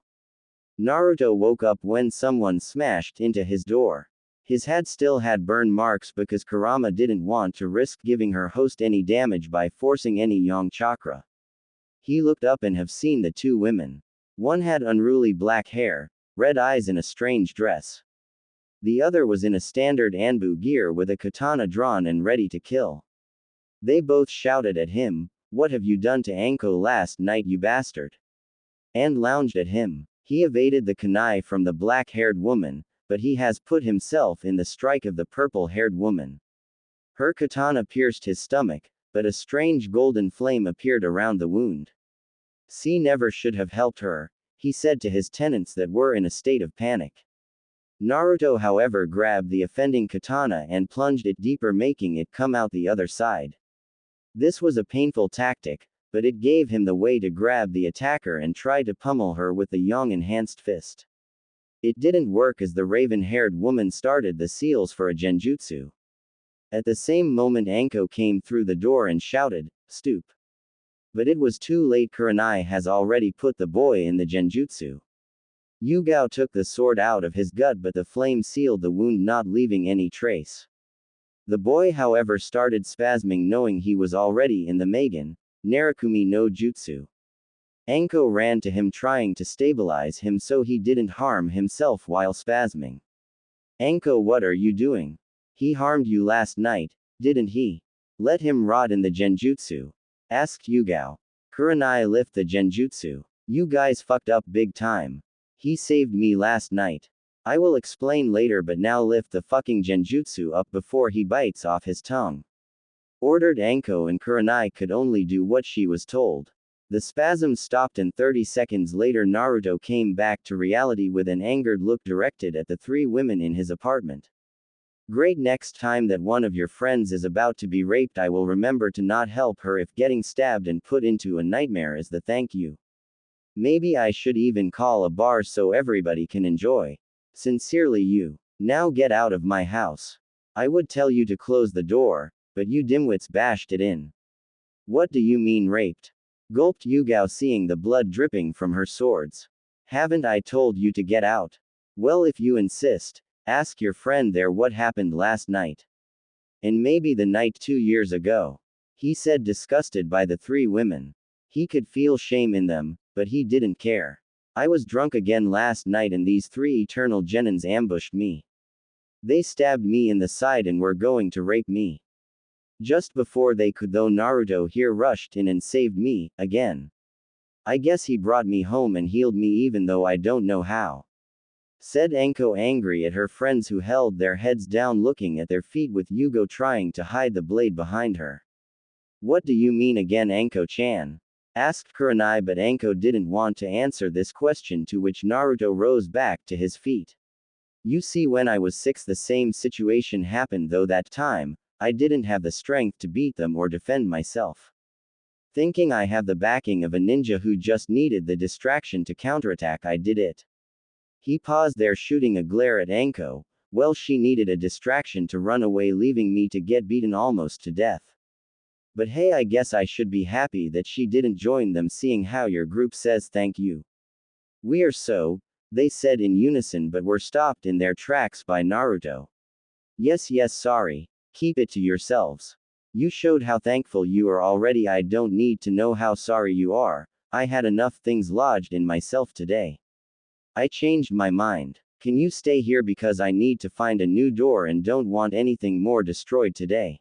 Naruto woke up when someone smashed into his door. His head still had burn marks because Kurama didn't want to risk giving her host any damage by forcing any yang chakra. He looked up and have seen the two women. One had unruly black hair, red eyes, and a strange dress. The other was in a standard Anbu gear with a katana drawn and ready to kill. They both shouted at him, "What have you done to Anko last night, you bastard?" And lounged at him. He evaded the kunai from the black-haired woman, but he has put himself in the strike of the purple-haired woman. Her katana pierced his stomach, but a strange golden flame appeared around the wound. "C never should have helped her," he said to his tenants that were in a state of panic. Naruto, however, grabbed the offending katana and plunged it deeper, making it come out the other side. This was a painful tactic, but it gave him the way to grab the attacker and try to pummel her with the yang-enhanced fist. It didn't work as the raven-haired woman started the seals for a genjutsu. At the same moment, Anko came through the door and shouted, "Stoop." But it was too late. Kurenai has already put the boy in the genjutsu. Yugao took the sword out of his gut, but the flame sealed the wound, not leaving any trace. The boy, however, started spasming, knowing he was already in the Magen Narukumi no Jutsu. Anko ran to him, trying to stabilize him so he didn't harm himself while spasming. "Anko, what are you doing? He harmed you last night, didn't he? Let him rot in the genjutsu," asked Yugao. Kurenai, lift the genjutsu. You guys fucked up big time. He saved me last night. I will explain later, but now lift the fucking genjutsu up before he bites off his tongue. Ordered Anko, and Kurenai could only do what she was told. The spasms stopped, and 30 seconds later Naruto came back to reality with an angered look directed at the three women in his apartment. "Great, next time that one of your friends is about to be raped, I will remember to not help her if getting stabbed and put into a nightmare is the thank you. Maybe I should even call a bar so everybody can enjoy. Sincerely, you. Now get out of my house. I would tell you to close the door, but you dimwits bashed it in." "What do you mean raped? Gulped Yugao, seeing the blood dripping from her swords. Haven't I told you to get out? Well, if you insist, ask your friend there what happened last night. And maybe the night 2 years ago. He said, disgusted by the three women. He could feel shame in them, but he didn't care. I was drunk again last night and these three eternal genins ambushed me. They stabbed me in the side and were going to rape me. Just before they could though, Naruto here rushed in and saved me, again. I guess he brought me home and healed me even though I don't know how. Said Anko, angry at her friends who held their heads down looking at their feet with Yugo trying to hide the blade behind her. What do you mean again, Anko-chan? Asked Kurenai, but Anko didn't want to answer this question, to which Naruto rose back to his feet. You see, when I was 6 the same situation happened, though that time, I didn't have the strength to beat them or defend myself. Thinking I have the backing of a ninja who just needed the distraction to counterattack, I did it. He paused there, shooting a glare at Anko. Well, she needed a distraction to run away, leaving me to get beaten almost to death. But hey, I guess I should be happy that she didn't join them, seeing how your group says thank you. We are so, they said in unison, but were stopped in their tracks by Naruto. Yes, sorry. Keep it to yourselves. You showed how thankful you are already. I don't need to know how sorry you are. I had enough things lodged in myself today. I changed my mind. Can you stay here because I need to find a new door and don't want anything more destroyed today.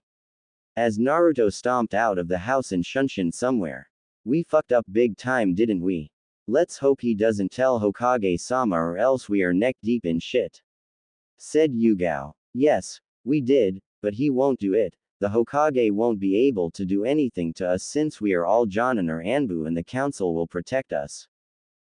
As Naruto stomped out of the house in Shunshin somewhere. We fucked up big time, didn't we? Let's hope he doesn't tell Hokage-sama or else we are neck deep in shit. Said Yugao. Yes, we did, but he won't do it. The Hokage won't be able to do anything to us since we are all Jonin or Anbu and the council will protect us.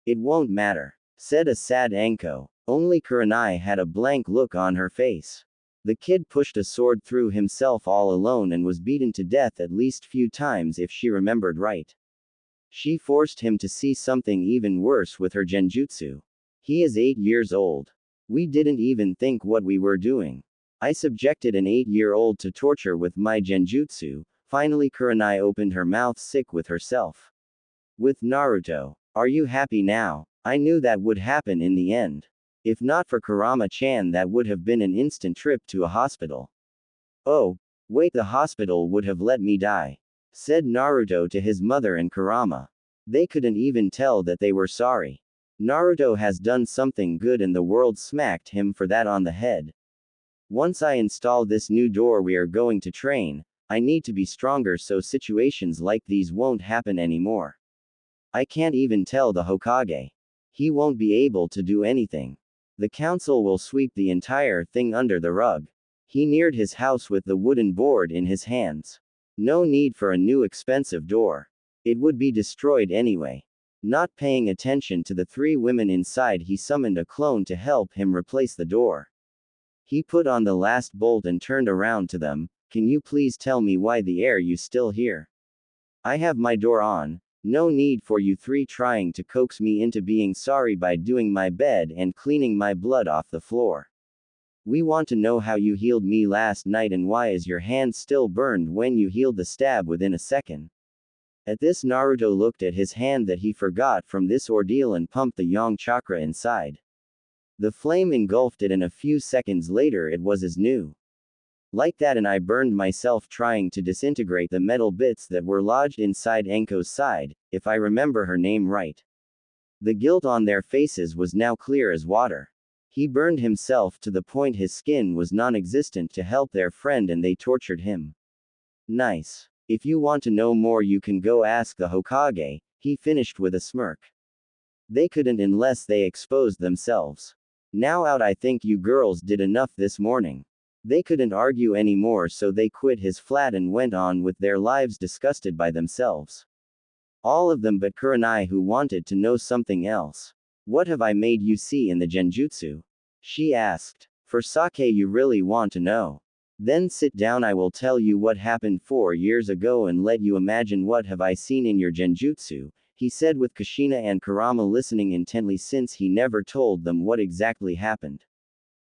It won't matter. Said a sad Anko. Only Kurenai had a blank look on her face. The kid pushed a sword through himself all alone and was beaten to death at least few times if she remembered right. She forced him to see something even worse with her genjutsu. He is 8 years old. We didn't even think what we were doing. I subjected an 8-year-old to torture with my genjutsu. Finally Kurenai opened her mouth, sick with herself. With Naruto. Are you happy now? I knew that would happen in the end. If not for Kurama-chan, that would have been an instant trip to a hospital. Oh, wait, the hospital would have let me die. Said Naruto to his mother and Kurama. They couldn't even tell that they were sorry. Naruto has done something good and the world smacked him for that on the head. Once I install this new door we are going to train, I need to be stronger so situations like these won't happen anymore. I can't even tell the Hokage. He won't be able to do anything. The council will sweep the entire thing under the rug. He neared his house with the wooden board in his hands. No need for a new expensive door. It would be destroyed anyway. Not paying attention to the three women inside, he summoned a clone to help him replace the door. He put on the last bolt and turned around to them. Can you please tell me why the air you still here? I have my door on. No need for you three trying to coax me into being sorry by doing my bed and cleaning my blood off the floor. We want to know how you healed me last night and why is your hand still burned when you healed the stab within a second. At this Naruto looked at his hand that he forgot from this ordeal and pumped the yang chakra inside. The flame engulfed it and a few seconds later it was as new. Like that, and I burned myself trying to disintegrate the metal bits that were lodged inside Enko's side, if I remember her name right. The guilt on their faces was now clear as water. He burned himself to the point his skin was non-existent to help their friend and they tortured him. Nice. If you want to know more you can go ask the Hokage, he finished with a smirk. They couldn't unless they exposed themselves. Now out, I think you girls did enough this morning. They couldn't argue anymore, so they quit his flat and went on with their lives disgusted by themselves. All of them but Kurenai, who wanted to know something else. What have I made you see in the genjutsu? She asked. For sake you really want to know? Then sit down, I will tell you what happened 4 years ago and let you imagine what have I seen in your genjutsu, he said with Kushina and Kurama listening intently since he never told them what exactly happened.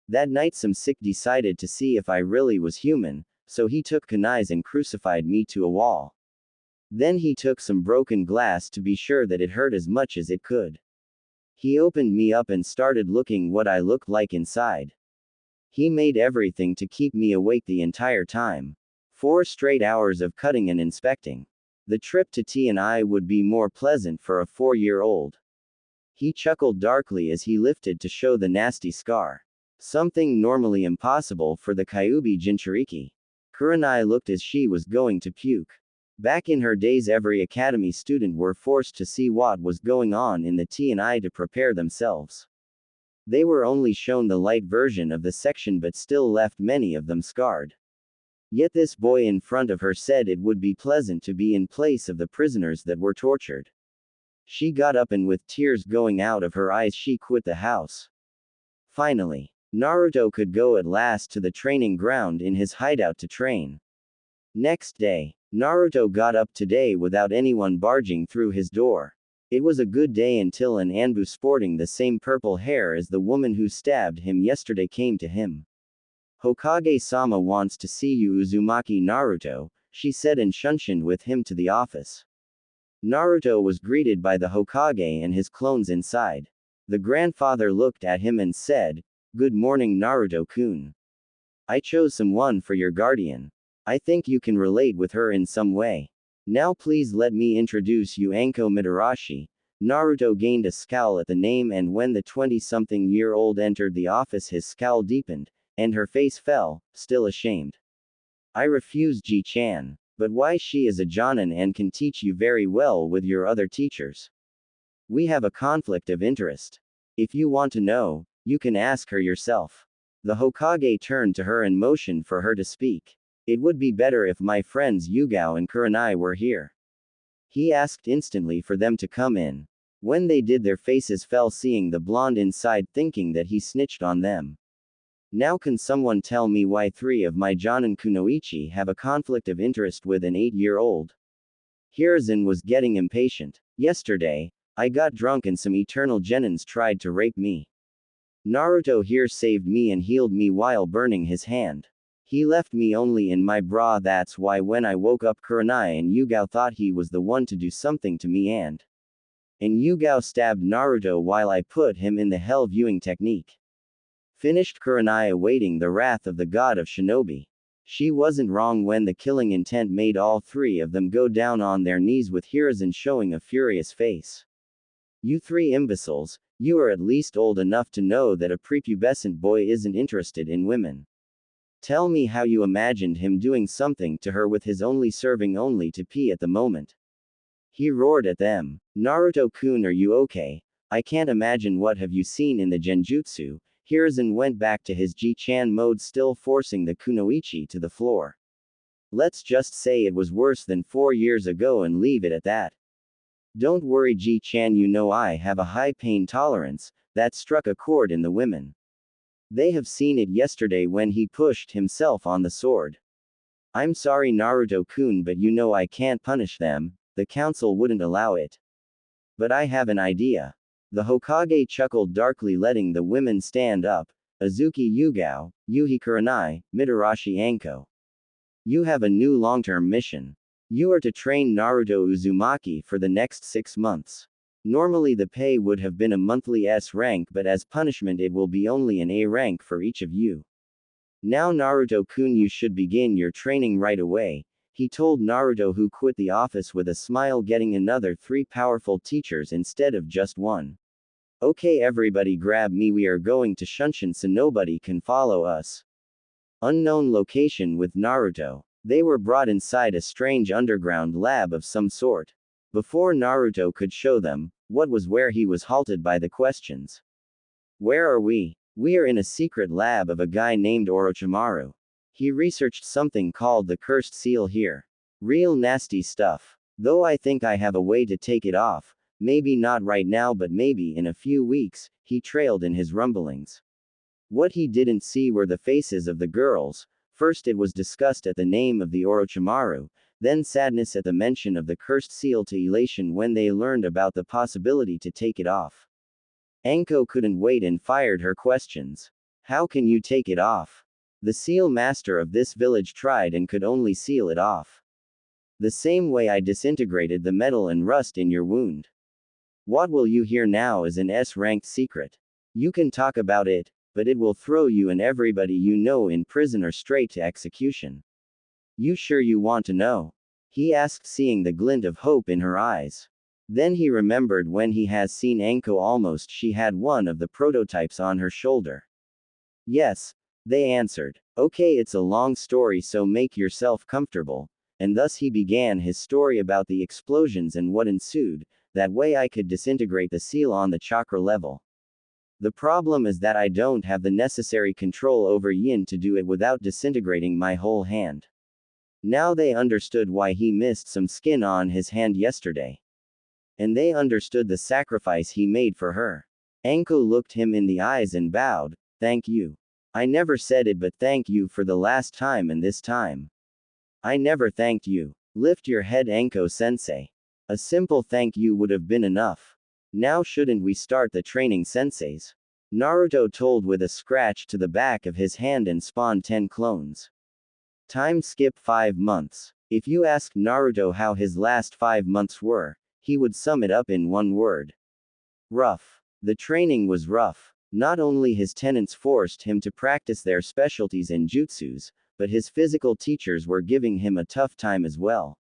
That night some sick decided to see if I really was human, so he took kunais and crucified me to a wall. Then he took some broken glass to be sure that it hurt as much as it could. He opened me up and started looking what I looked like inside. He made everything to keep me awake the entire time. 4 straight hours of cutting and inspecting. The trip to T&I would be more pleasant for a 4-year-old. He chuckled darkly as he lifted to show the nasty scar. Something normally impossible for the Kyuubi Jinchuriki. Kurenai looked as she was going to puke. Back in her days, every academy student were forced to see what was going on in the T&I to prepare themselves. They were only shown the light version of the section but still left many of them scarred. Yet this boy in front of her said it would be pleasant to be in place of the prisoners that were tortured. She got up and with tears going out of her eyes she quit the house. Finally, Naruto could go at last to the training ground in his hideout to train. Next day, Naruto got up today without anyone barging through his door. It was a good day until an Anbu sporting the same purple hair as the woman who stabbed him yesterday came to him. Hokage-sama wants to see you, Uzumaki Naruto, she said and shunshined with him to the office. Naruto was greeted by the Hokage and his clones inside. The grandfather looked at him and said, "Good morning, Naruto-kun. I chose someone for your guardian. I think you can relate with her in some way. Now please let me introduce you, Anko Mitarashi." Naruto gained a scowl at the name, and when the 20-something-year-old entered the office his scowl deepened, and her face fell, still ashamed. "I refuse, Ji-chan. But why? She is a Jonin and can teach you very well with your other teachers. We have a conflict of interest. If you want to know, you can ask her yourself." The Hokage turned to her and motioned for her to speak. "It would be better if my friends Yugao and Kurenai were here." He asked instantly for them to come in. When they did, their faces fell, seeing the blonde inside, thinking that he snitched on them. "Now can someone tell me why 3 of my Jonin kunoichi have a conflict of interest with an 8-year-old? Hiruzen was getting impatient. "Yesterday, I got drunk and some eternal genins tried to rape me. Naruto here saved me and healed me while burning his hand. He left me only in my bra. That's why when I woke up Kurenai and Yugao thought he was the one to do something to me and Yugao stabbed Naruto while I put him in the hell viewing technique." Finished Kurenai, awaiting the wrath of the god of shinobi. She wasn't wrong when the killing intent made all 3 of them go down on their knees with Hiruzen showing a furious face. "You 3 imbeciles, you are at least old enough to know that a prepubescent boy isn't interested in women. Tell me how you imagined him doing something to her with his only serving only to pee at the moment." He roared at them. "Naruto-kun, are you okay? I can't imagine. What have you seen in the genjutsu?" Hiruzen went back to his Ji-chan mode, still forcing the kunoichi to the floor. "Let's just say it was worse than 4 years ago and leave it at that. Don't worry, Ji-chan, you know I have a high pain tolerance." That struck a chord in the women. They have seen it yesterday when he pushed himself on the sword. "I'm sorry, Naruto-kun, but you know I can't punish them. The council wouldn't allow it. But I have an idea." The Hokage chuckled darkly, letting the women stand up. "Azuki Yugao, Yuhi Kurenai, Mitarashi Anko. You have a new long-term mission. You are to train Naruto Uzumaki for the next 6 months. Normally the pay would have been a monthly S rank, but as punishment it will be only an A rank for each of you. Now Naruto-kun, you should begin your training right away," he told Naruto, who quit the office with a smile, getting another 3 powerful teachers instead of just 1. "Okay, everybody grab me, we are going to Shunshin so nobody can follow us." Unknown location with Naruto. They were brought inside a strange underground lab of some sort. Before Naruto could show them what was where, he was halted by the questions. "Where are we?" "We are in a secret lab of a guy named Orochimaru. He researched something called the cursed seal here. Real nasty stuff. Though I think I have a way to take it off. Maybe not right now, but maybe in a few weeks," he trailed in his rumblings. What he didn't see were the faces of the girls. First it was disgust at the name of the Orochimaru, then sadness at the mention of the cursed seal, to elation when they learned about the possibility to take it off. Anko couldn't wait and fired her questions. "How can you take it off? The seal master of this village tried and could only seal it off." The same way I disintegrated the metal and rust in your wound. What will you hear now is an S-ranked secret. You can talk about it, but it will throw you and everybody you know in prison or straight to execution. You sure you want to know? He asked, seeing the glint of hope in her eyes. Then he remembered when he has seen Anko almost she had one of the prototypes on her shoulder. Yes, they answered. Okay, it's a long story, so make yourself comfortable. And thus he began his story about the explosions and what ensued. That way I could disintegrate the seal on the chakra level. The problem is that I don't have the necessary control over yin to do it without disintegrating my whole hand. Now they understood why he missed some skin on his hand yesterday. And they understood the sacrifice he made for her. Anko looked him in the eyes and bowed. Thank you. I never said it, but thank you for the last time and this time. I never thanked you. Lift your head, Anko-sensei. A simple thank you would have been enough. Now shouldn't we start the training, senseis? Naruto told with a scratch to the back of his hand and spawned 10 clones. Time skip 5 months. If you asked Naruto how his last 5 months were, he would sum it up in one word. Rough. The training was rough. Not only his tenants forced him to practice their specialties and jutsus, but his physical teachers were giving him a tough time as well.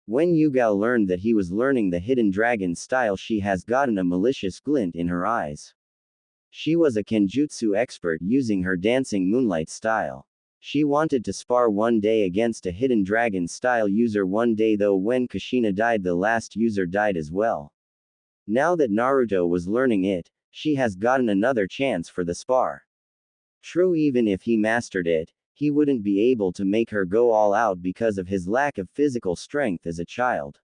When Yugao learned that he was learning the hidden dragon style, she has gotten a malicious glint in her eyes. She was a kenjutsu expert using her dancing moonlight style. She wanted to spar one day against a hidden dragon style user one day, though when Kushina died the last user died as well. Now that Naruto was learning it, she has gotten another chance for the spar. True, even if he mastered it, he wouldn't be able to make her go all out because of his lack of physical strength as a child.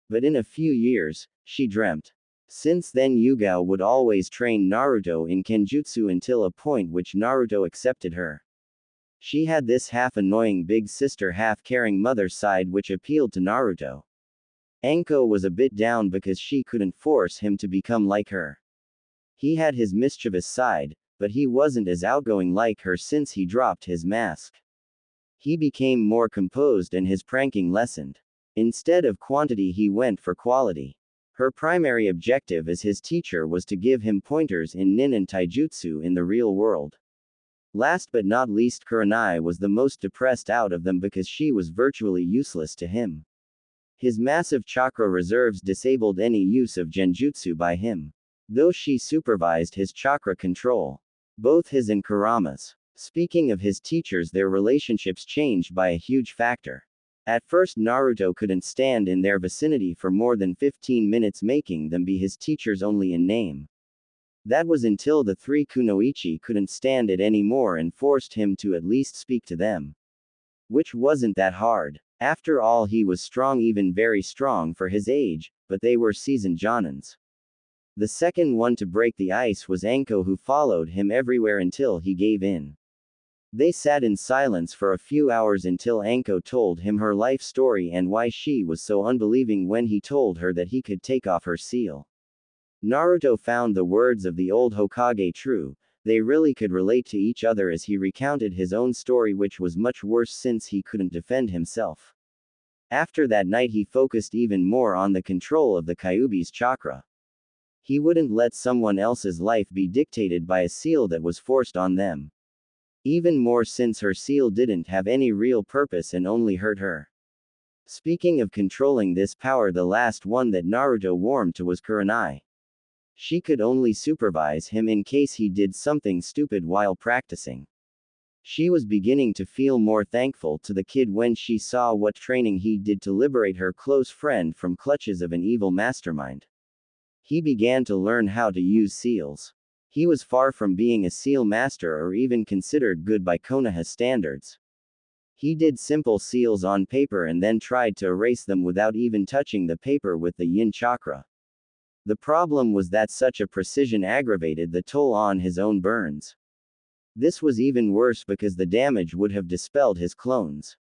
But in a few years, she dreamt. Since then Yugao would always train Naruto in kenjutsu until a point which Naruto accepted her. She had this half-annoying big sister half-caring mother side which appealed to Naruto. Anko was a bit down because she couldn't force him to become like her. He had his mischievous side, but he wasn't as outgoing like her since he dropped his mask. He became more composed and his pranking lessened. Instead of quantity he went for quality. Her primary objective as his teacher was to give him pointers in nin and taijutsu in the real world. Last but not least, Kurenai was the most depressed out of them because she was virtually useless to him. His massive chakra reserves disabled any use of genjutsu by him. Though she supervised his chakra control. Both his and Kurama's. Speaking of his teachers, their relationships changed by a huge factor. At first Naruto couldn't stand in their vicinity for more than 15 minutes, making them be his teachers only in name. That was until the 3 kunoichi couldn't stand it anymore and forced him to at least speak to them. Which wasn't that hard. After all, he was strong, even very strong for his age, but they were seasoned jonins. The second one to break the ice was Anko, who followed him everywhere until he gave in. They sat in silence for a few hours until Anko told him her life story and why she was so unbelieving when he told her that he could take off her seal. Naruto found the words of the old Hokage true. They really could relate to each other as he recounted his own story, which was much worse since he couldn't defend himself. After that night he focused even more on the control of the Kyuubi's chakra. He wouldn't let someone else's life be dictated by a seal that was forced on them. Even more since her seal didn't have any real purpose and only hurt her. Speaking of controlling this power, the last one that Naruto warmed to was Kurenai. She could only supervise him in case he did something stupid while practicing. She was beginning to feel more thankful to the kid when she saw what training he did to liberate her close friend from clutches of an evil mastermind. He began to learn how to use seals. He was far from being a seal master or even considered good by Konoha standards. He did simple seals on paper and then tried to erase them without even touching the paper with the yin chakra. The problem was that such a precision aggravated the toll on his own burns. This was even worse because the damage would have dispelled his clones.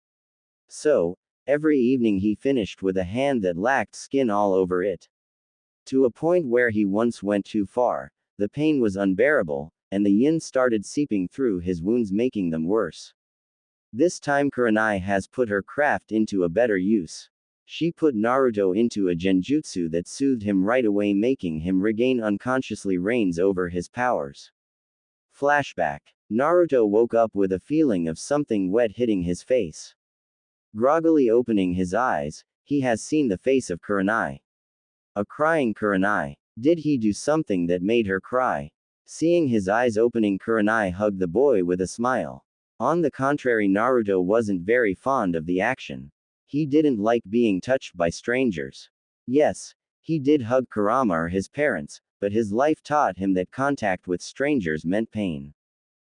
So, every evening he finished with a hand that lacked skin all over it. To a point where he once went too far. The pain was unbearable, and the yin started seeping through his wounds, making them worse. This time Kurenai has put her craft into a better use. She put Naruto into a genjutsu that soothed him right away, making him regain unconsciously reigns over his powers. Flashback. Naruto woke up with a feeling of something wet hitting his face. Groggily opening his eyes, he has seen the face of Kurenai. A crying Kurenai. Did he do something that made her cry? Seeing his eyes opening, Kurenai hugged the boy with a smile. On the contrary, Naruto wasn't very fond of the action. He didn't like being touched by strangers. Yes, he did hug Kurama or his parents, but his life taught him that contact with strangers meant pain.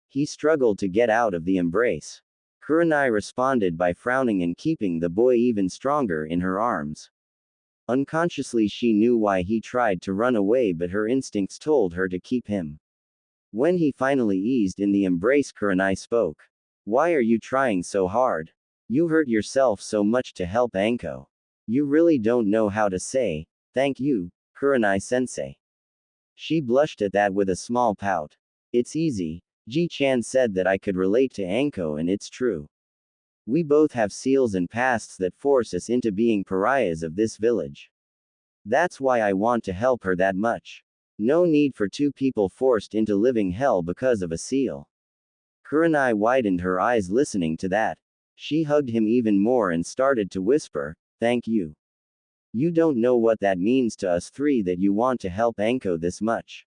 He struggled to get out of the embrace. Kurenai responded by frowning and keeping the boy even stronger in her arms. Unconsciously she knew why he tried to run away, but her instincts told her to keep him. When he finally eased in the embrace, Kurenai spoke. Why are you trying so hard? You hurt yourself so much to help Anko. You really don't know how to say, thank you, Kurenai-sensei. She blushed at that with a small pout. It's easy. Ji-chan said that I could relate to Anko, and it's true. We both have seals and pasts that force us into being pariahs of this village. That's why I want to help her that much. No need for two people forced into living hell because of a seal. Kurenai widened her eyes listening to that. She hugged him even more and started to whisper, thank you. You don't know what that means to us three, that you want to help Anko this much.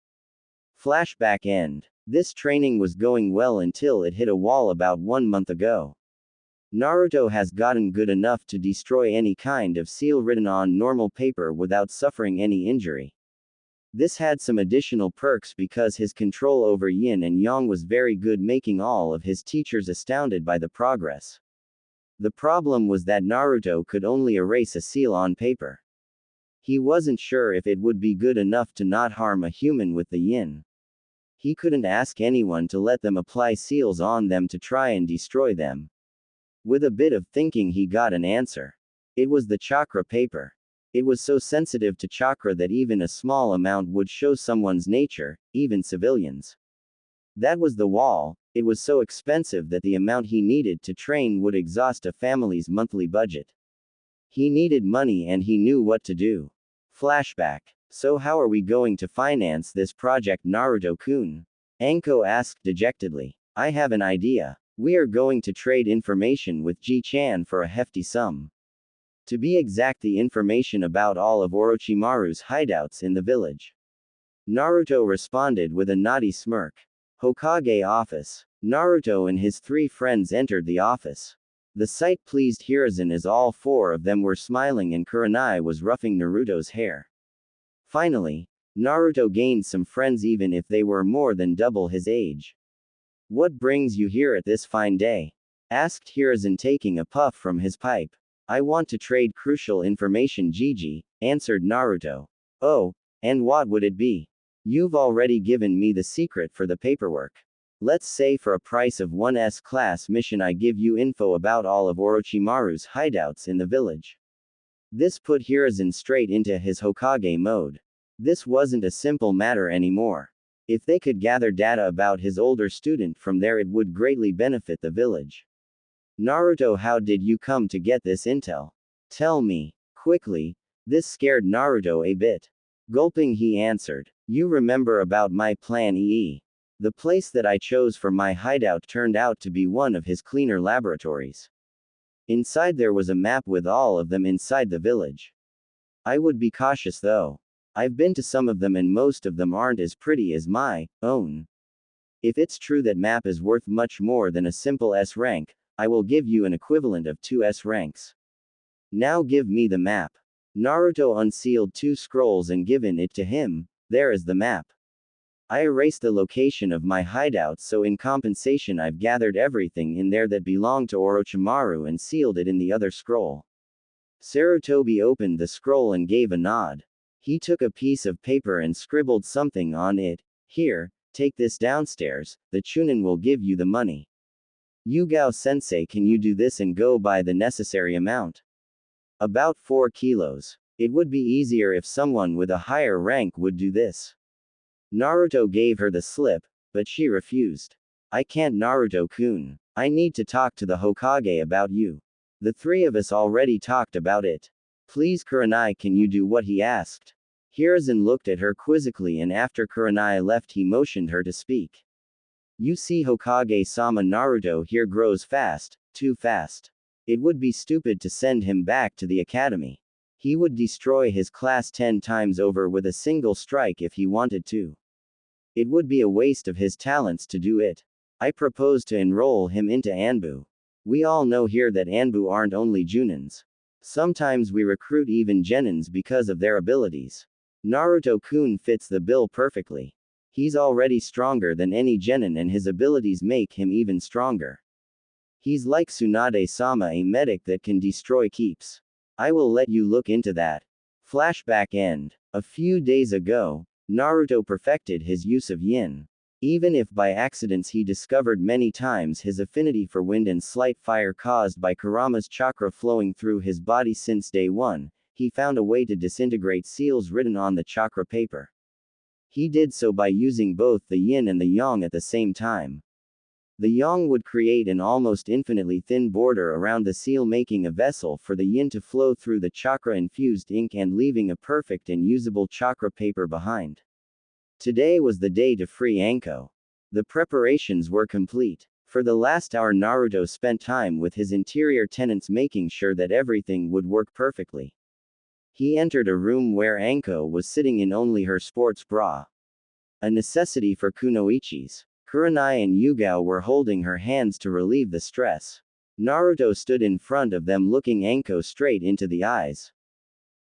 Flashback end. This training was going well until it hit a wall about 1 month ago. Naruto has gotten good enough to destroy any kind of seal written on normal paper without suffering any injury. This had some additional perks because his control over yin and yang was very good, making all of his teachers astounded by the progress. The problem was that Naruto could only erase a seal on paper. He wasn't sure if it would be good enough to not harm a human with the yin. He couldn't ask anyone to let them apply seals on them to try and destroy them. With a bit of thinking he got an answer. It was the chakra paper. It was so sensitive to chakra that even a small amount would show someone's nature, even civilians. That was the wall. It was so expensive that the amount he needed to train would exhaust a family's monthly budget. He needed money and he knew what to do. Flashback. So how are we going to finance this project, Naruto-kun? Anko asked dejectedly. I have an idea. We are going to trade information with Ji-chan for a hefty sum. To be exact, the information about all of Orochimaru's hideouts in the village. Naruto responded with a naughty smirk. Hokage office. Naruto and his three friends entered the office. The sight pleased Hiruzen as all four of them were smiling and Kurenai was roughing Naruto's hair. Finally, Naruto gained some friends even if they were more than double his age. What brings you here at this fine day? Asked Hiruzen, taking a puff from his pipe. I want to trade crucial information, Gigi, answered Naruto. Oh, and what would it be? You've already given me the secret for the paperwork. Let's say for a price of one S-class mission I give you info about all of Orochimaru's hideouts in the village. This put Hiruzen straight into his Hokage mode. This wasn't a simple matter anymore. If they could gather data about his older student from there, it would greatly benefit the village. Naruto, how did you come to get this intel? Tell me, quickly. This scared Naruto a bit. Gulping, he answered. You remember about my plan EE. The place that I chose for my hideout turned out to be one of his cleaner laboratories. Inside there was a map with all of them inside the village. I would be cautious though. I've been to some of them and most of them aren't as pretty as my own. If it's true that map is worth much more than a simple S rank, I will give you an equivalent of 2 S ranks. Now give me the map. Naruto unsealed 2 scrolls and given it to him. There is the map. I erased the location of my hideout, so in compensation I've gathered everything in there that belonged to Orochimaru and sealed it in the other scroll. Sarutobi opened the scroll and gave a nod. He took a piece of paper and scribbled something on it. Here, take this downstairs, the Chunin will give you the money. Yugao-sensei, can you do this and go buy the necessary amount? About 4 kilos. It would be easier if someone with a higher rank would do this. Naruto gave her the slip, but she refused. I can't, Naruto-kun. I need to talk to the Hokage about you. The three of us already talked about it. Please Kurenai, can you do what he asked? Hiruzen looked at her quizzically, and after Kurenai left he motioned her to speak. You see, Hokage-sama, Naruto here grows fast, too fast. It would be stupid to send him back to the academy. He would destroy his class 10 times over with a single strike if he wanted to. It would be a waste of his talents to do it. I propose to enroll him into Anbu. We all know here that Anbu aren't only Junins. Sometimes we recruit even Genins because of their abilities. Naruto-kun fits the bill perfectly. He's already stronger than any genin and his abilities make him even stronger. He's like Tsunade-sama, a medic that can destroy keeps. I will let you look into that. Flashback end. A few days ago, Naruto perfected his use of yin. Even if by accidents he discovered many times his affinity for wind and slight fire caused by Kurama's chakra flowing through his body since day one, he found a way to disintegrate seals written on the chakra paper. He did so by using both the yin and the yang at the same time. The yang would create an almost infinitely thin border around the seal, making a vessel for the yin to flow through the chakra-infused ink and leaving a perfect and usable chakra paper behind. Today was the day to free Anko. The preparations were complete. For the last hour Naruto spent time with his interior tenants, making sure that everything would work perfectly. He entered a room where Anko was sitting in only her sports bra. A necessity for kunoichis. Kurenai and Yugao were holding her hands to relieve the stress. Naruto stood in front of them, looking Anko straight into the eyes.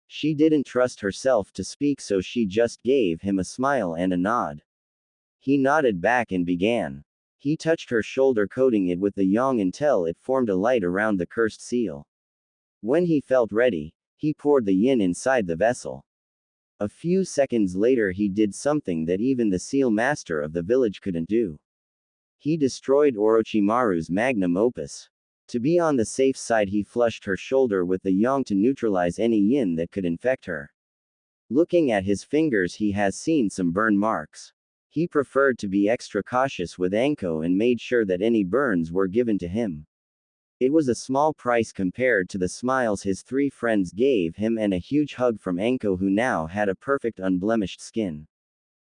She didn't trust herself to speak, so she just gave him a smile and a nod. He nodded back and began. He touched her shoulder, coating it with the yang until it formed a light around the cursed seal. When he felt ready, he poured the yin inside the vessel. A few seconds later he did something that even the seal master of the village couldn't do. He destroyed Orochimaru's magnum opus. To be on the safe side, he flushed her shoulder with the yang to neutralize any yin that could infect her. Looking at his fingers, he has seen some burn marks. He preferred to be extra cautious with Anko and made sure that any burns were given to him. It was a small price compared to the smiles his three friends gave him and a huge hug from Anko, who now had a perfect unblemished skin.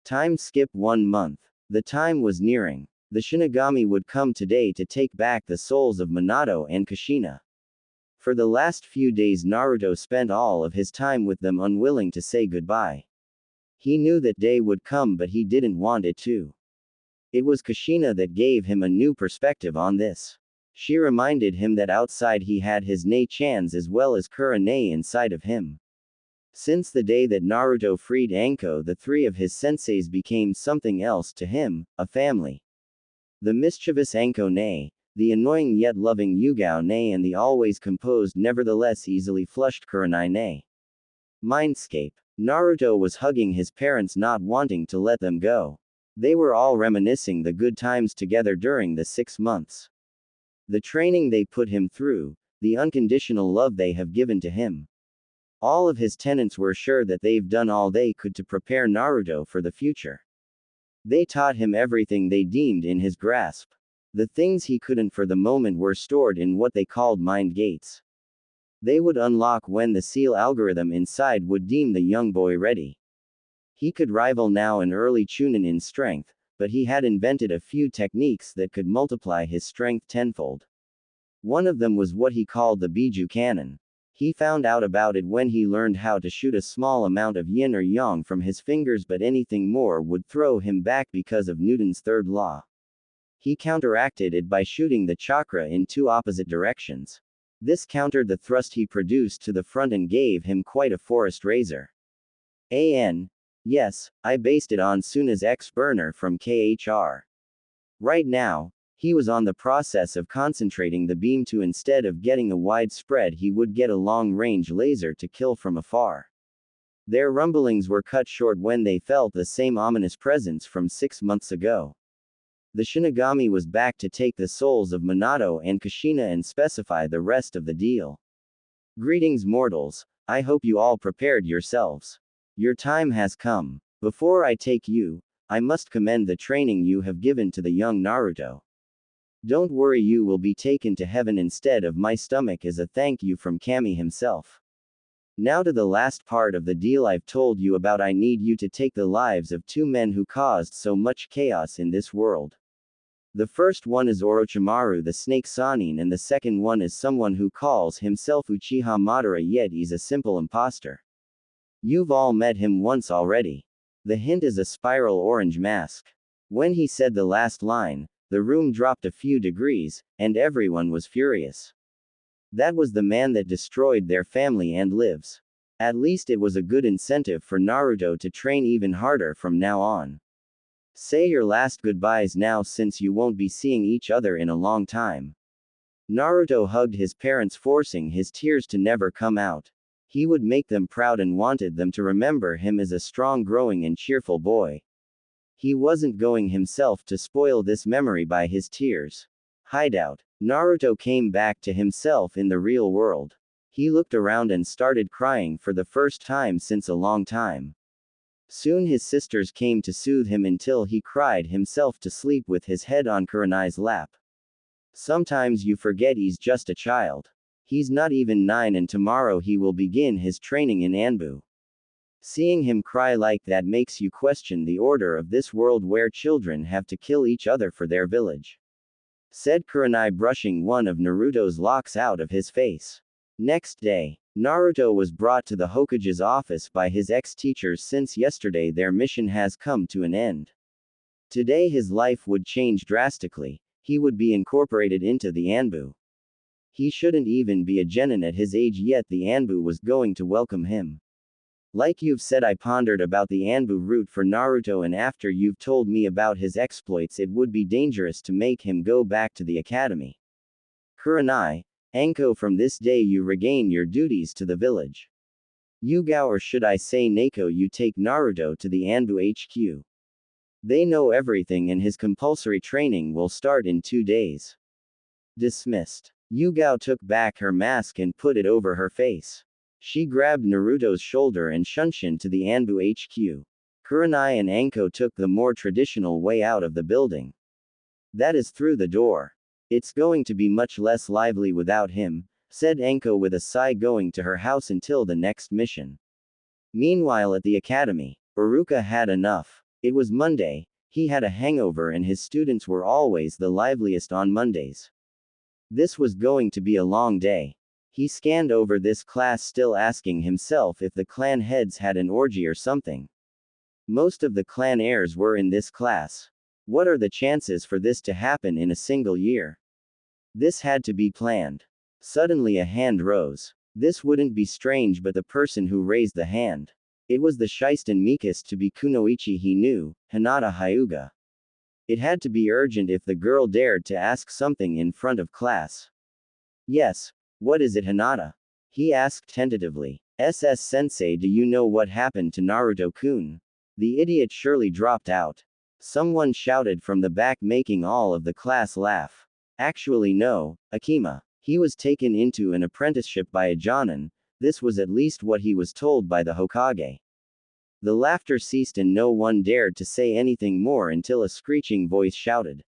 Time skip 1 month. The time was nearing. The Shinigami would come today to take back the souls of Minato and Kushina. For the last few days Naruto spent all of his time with them, unwilling to say goodbye. He knew that day would come, but he didn't want it to. It was Kushina that gave him a new perspective on this. She reminded him that outside he had his nei-chans as well as Kurenai inside of him. Since the day that Naruto freed Anko, the three of his senseis became something else to him, a family. The mischievous Anko nei, the annoying yet loving Yugao nei, and the always composed nevertheless easily flushed Kurenai nei. Mindscape. Naruto was hugging his parents, not wanting to let them go. They were all reminiscing the good times together during the 6 months. The training they put him through, the unconditional love they have given to him. All of his tenants were sure that they've done all they could to prepare Naruto for the future. They taught him everything they deemed in his grasp. The things he couldn't for the moment were stored in what they called mind gates. They would unlock when the seal algorithm inside would deem the young boy ready. He could rival now an early Chunin in strength, but he had invented a few techniques that could multiply his strength tenfold. One of them was what he called the Biju cannon. He found out about it when he learned how to shoot a small amount of yin or yang from his fingers, but anything more would throw him back because of Newton's third law. He counteracted it by shooting the chakra in 2 opposite directions. This countered the thrust he produced to the front and gave him quite a forest razor. Yes, I based it on Suna's X-burner from KHR. Right now, he was on the process of concentrating the beam to, instead of getting a wide spread, he would get a long-range laser to kill from afar. Their rumblings were cut short when they felt the same ominous presence from 6 months ago. The Shinigami was back to take the souls of Minato and Kushina and specify the rest of the deal. Greetings, mortals. I hope you all prepared yourselves. Your time has come. Before I take you, I must commend the training you have given to the young Naruto. Don't worry, you will be taken to heaven instead of my stomach as a thank you from Kami himself. Now to the last part of the deal I've told you about. I need you to take the lives of two men who caused so much chaos in this world. The first one is Orochimaru the Snake Sanin, and the second one is someone who calls himself Uchiha Madara, yet he's a simple imposter. You've all met him once already. The hint is a spiral orange mask. When he said the last line, the room dropped a few degrees, and everyone was furious. That was the man that destroyed their family and lives. At least it was a good incentive for Naruto to train even harder from now on. Say your last goodbyes now, since you won't be seeing each other in a long time. Naruto hugged his parents, forcing his tears to never come out. He would make them proud and wanted them to remember him as a strong, growing, and cheerful boy. He wasn't going himself to spoil this memory by his tears. Hideout. Naruto came back to himself in the real world. He looked around and started crying for the first time since a long time. Soon his sisters came to soothe him until he cried himself to sleep with his head on Kurenai's lap. Sometimes you forget he's just a child. He's not even 9, and tomorrow he will begin his training in Anbu. Seeing him cry like that makes you question the order of this world where children have to kill each other for their village, said Kurenai, brushing one of Naruto's locks out of his face. Next day, Naruto was brought to the Hokage's office by his ex-teachers since yesterday their mission has come to an end. Today his life would change drastically. He would be incorporated into the Anbu. He shouldn't even be a genin at his age, yet the Anbu was going to welcome him. Like you've said, I pondered about the Anbu route for Naruto, and after you've told me about his exploits, it would be dangerous to make him go back to the academy. Kurenai, Anko, from this day you regain your duties to the village. Yugao, or should I say Neko, you take Naruto to the Anbu HQ. They know everything and his compulsory training will start in 2 days. Dismissed. Yugao took back her mask and put it over her face. She grabbed Naruto's shoulder and Shunshin to the Anbu HQ. Kurenai and Anko took the more traditional way out of the building. That is through the door. It's going to be much less lively without him, said Anko with a sigh, going to her house until the next mission. Meanwhile at the academy, Iruka had enough. It was Monday, he had a hangover, and his students were always the liveliest on Mondays. This was going to be a long day. He scanned over this class, still asking himself if the clan heads had an orgy or something. Most of the clan heirs were in this class. What are the chances for this to happen in a single year? This had to be planned. Suddenly a hand rose. This wouldn't be strange, but the person who raised the hand, it was the Shisten meekest to be Kunoichi he knew, Hinata Hyuga. It had to be urgent if the girl dared to ask something in front of class. Yes. What is it, Hinata? He asked tentatively. Sensei, do you know what happened to Naruto-kun? The idiot surely dropped out. Someone shouted from the back, making all of the class laugh. Actually no, Akima. He was taken into an apprenticeship by a jonin. This was at least what he was told by the Hokage. The laughter ceased and no one dared to say anything more until a screeching voice shouted.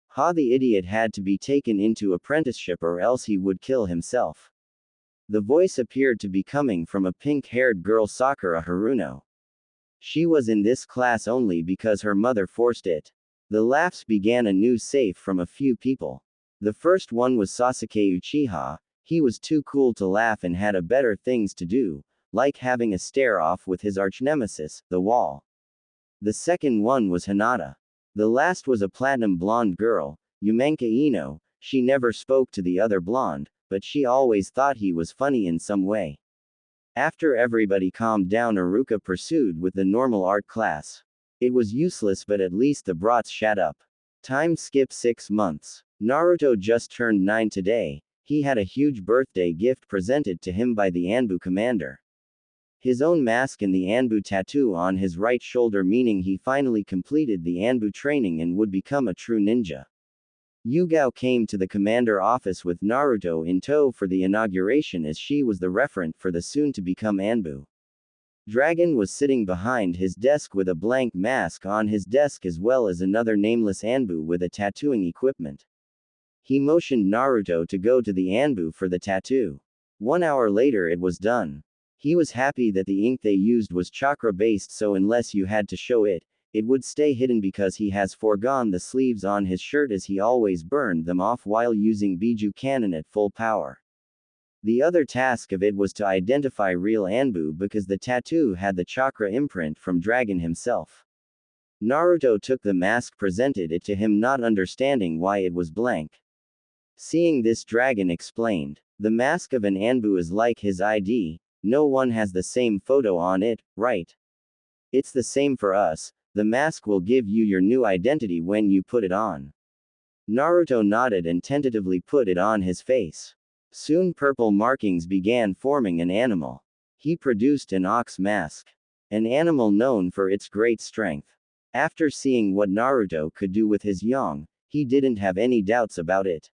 Ha, the idiot had to be taken into apprenticeship or else he would kill himself. The voice appeared to be coming from a pink-haired girl, Sakura Haruno. She was in this class only because her mother forced it. The laughs began anew, safe from a few people. The first one was Sasuke Uchiha. He was too cool to laugh and had a better things to do, like having a stare-off with his arch-nemesis, the wall. The second one was Hinata. The last was a platinum blonde girl, Yumenka Ino. She never spoke to the other blonde, but she always thought he was funny in some way. After everybody calmed down, Iruka pursued with the normal art class. It was useless, but at least the brats shut up. Time skip 6 months. Naruto just turned 9 today. He had a huge birthday gift presented to him by the Anbu commander. His own mask and the Anbu tattoo on his right shoulder, meaning he finally completed the Anbu training and would become a true ninja. Yugao came to the commander office with Naruto in tow for the inauguration, as she was the referent for the soon-to-become Anbu. Dragon was sitting behind his desk with a blank mask on his desk, as well as another nameless Anbu with a tattooing equipment. He motioned Naruto to go to the Anbu for the tattoo. 1 hour later it was done. He was happy that the ink they used was chakra-based, so unless you had to show it, it would stay hidden because he has foregone the sleeves on his shirt as he always burned them off while using Biju Cannon at full power. The other task of it was to identify real Anbu because the tattoo had the chakra imprint from Dragon himself. Naruto took the mask, presented it to him, not understanding why it was blank. Seeing this, Dragon explained, "The mask of an Anbu is like his ID, no one has the same photo on it, right? It's the same for us, the mask will give you your new identity when you put it on." Naruto nodded and tentatively put it on his face. Soon purple markings began forming an animal. He produced an ox mask. An animal known for its great strength. After seeing what Naruto could do with his yang, he didn't have any doubts about it.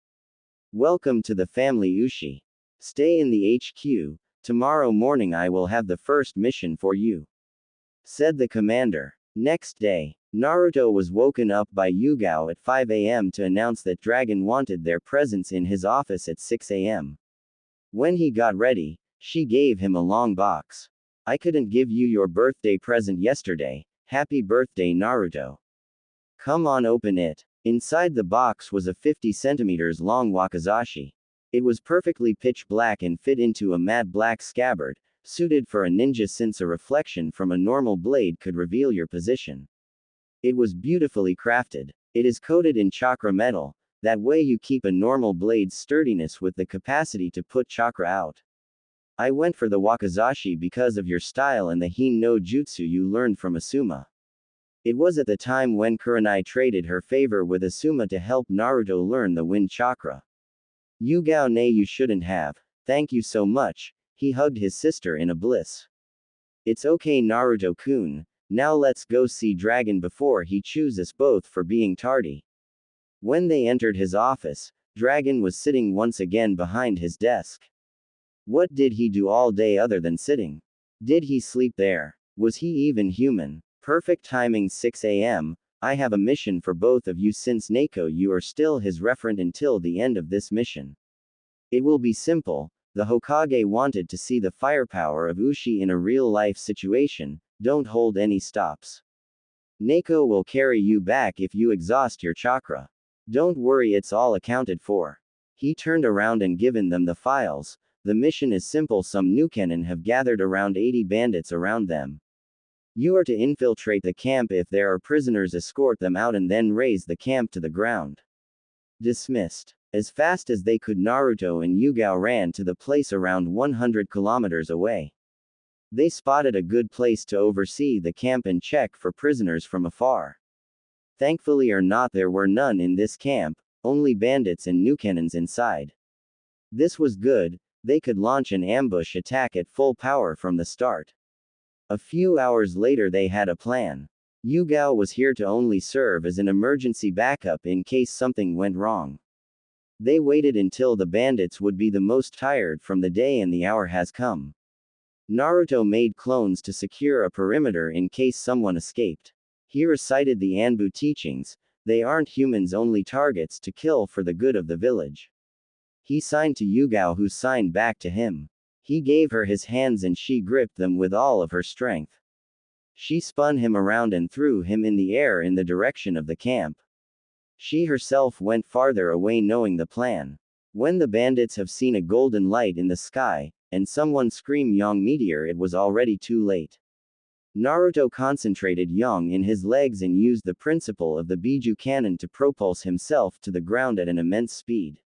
"Welcome to the family, Ushi. Stay in the HQ, tomorrow morning I will have the first mission for you," said the commander. Next day, Naruto was woken up by Yugao at 5 a.m. to announce that Dragon wanted their presence in his office at 6 a.m. When he got ready, she gave him a long box. "I couldn't give you your birthday present yesterday. Happy birthday, Naruto. Come on, open it." Inside the box was a 50 centimeters long wakizashi. It was perfectly pitch black and fit into a matte black scabbard, suited for a ninja since a reflection from a normal blade could reveal your position. It was beautifully crafted. It is coated in chakra metal, that way you keep a normal blade's sturdiness with the capacity to put chakra out. "I went for the wakizashi because of your style and the Hin no Jutsu you learned from Asuma. It was at the time when Kurenai traded her favor with Asuma to help Naruto learn the wind chakra." "Yugao ne, you shouldn't have. Thank you so much." He hugged his sister in a bliss. "It's okay, Naruto-kun. Now let's go see Dragon before he chews us both for being tardy." When they entered his office, Dragon was sitting once again behind his desk. What did he do all day other than sitting? Did he sleep there? Was he even human? Perfect timing, 6 a.m. I have a mission for both of you since Neko you are still his referent until the end of this mission. It will be simple. The Hokage wanted to see the firepower of Ushi in a real-life situation, don't hold any stops. Neko will carry you back if you exhaust your chakra. Don't worry, it's all accounted for. He turned around and given them the files. The mission is simple, some Nukenin have gathered around 80 bandits around them. You are to infiltrate the camp, if there are prisoners escort them out and then raise the camp to the ground. Dismissed. As fast as they could, Naruto and Yugao ran to the place around 100 kilometers away. They spotted a good place to oversee the camp and check for prisoners from afar. Thankfully or not, there were none in this camp, only bandits and Nukenins inside. This was good, they could launch an ambush attack at full power from the start. A few hours later they had a plan. Yugao was here to only serve as an emergency backup in case something went wrong. They waited until the bandits would be the most tired from the day and the hour has come. Naruto made clones to secure a perimeter in case someone escaped. He recited the Anbu teachings, they aren't humans, only targets to kill for the good of the village. He signed to Yugao, who signed back to him. He gave her his hands and she gripped them with all of her strength. She spun him around and threw him in the air in the direction of the camp. She herself went farther away, knowing the plan. When the bandits have seen a golden light in the sky, and someone scream Yang meteor, it was already too late. Naruto concentrated Yang in his legs and used the principle of the Biju cannon to propulse himself to the ground at an immense speed.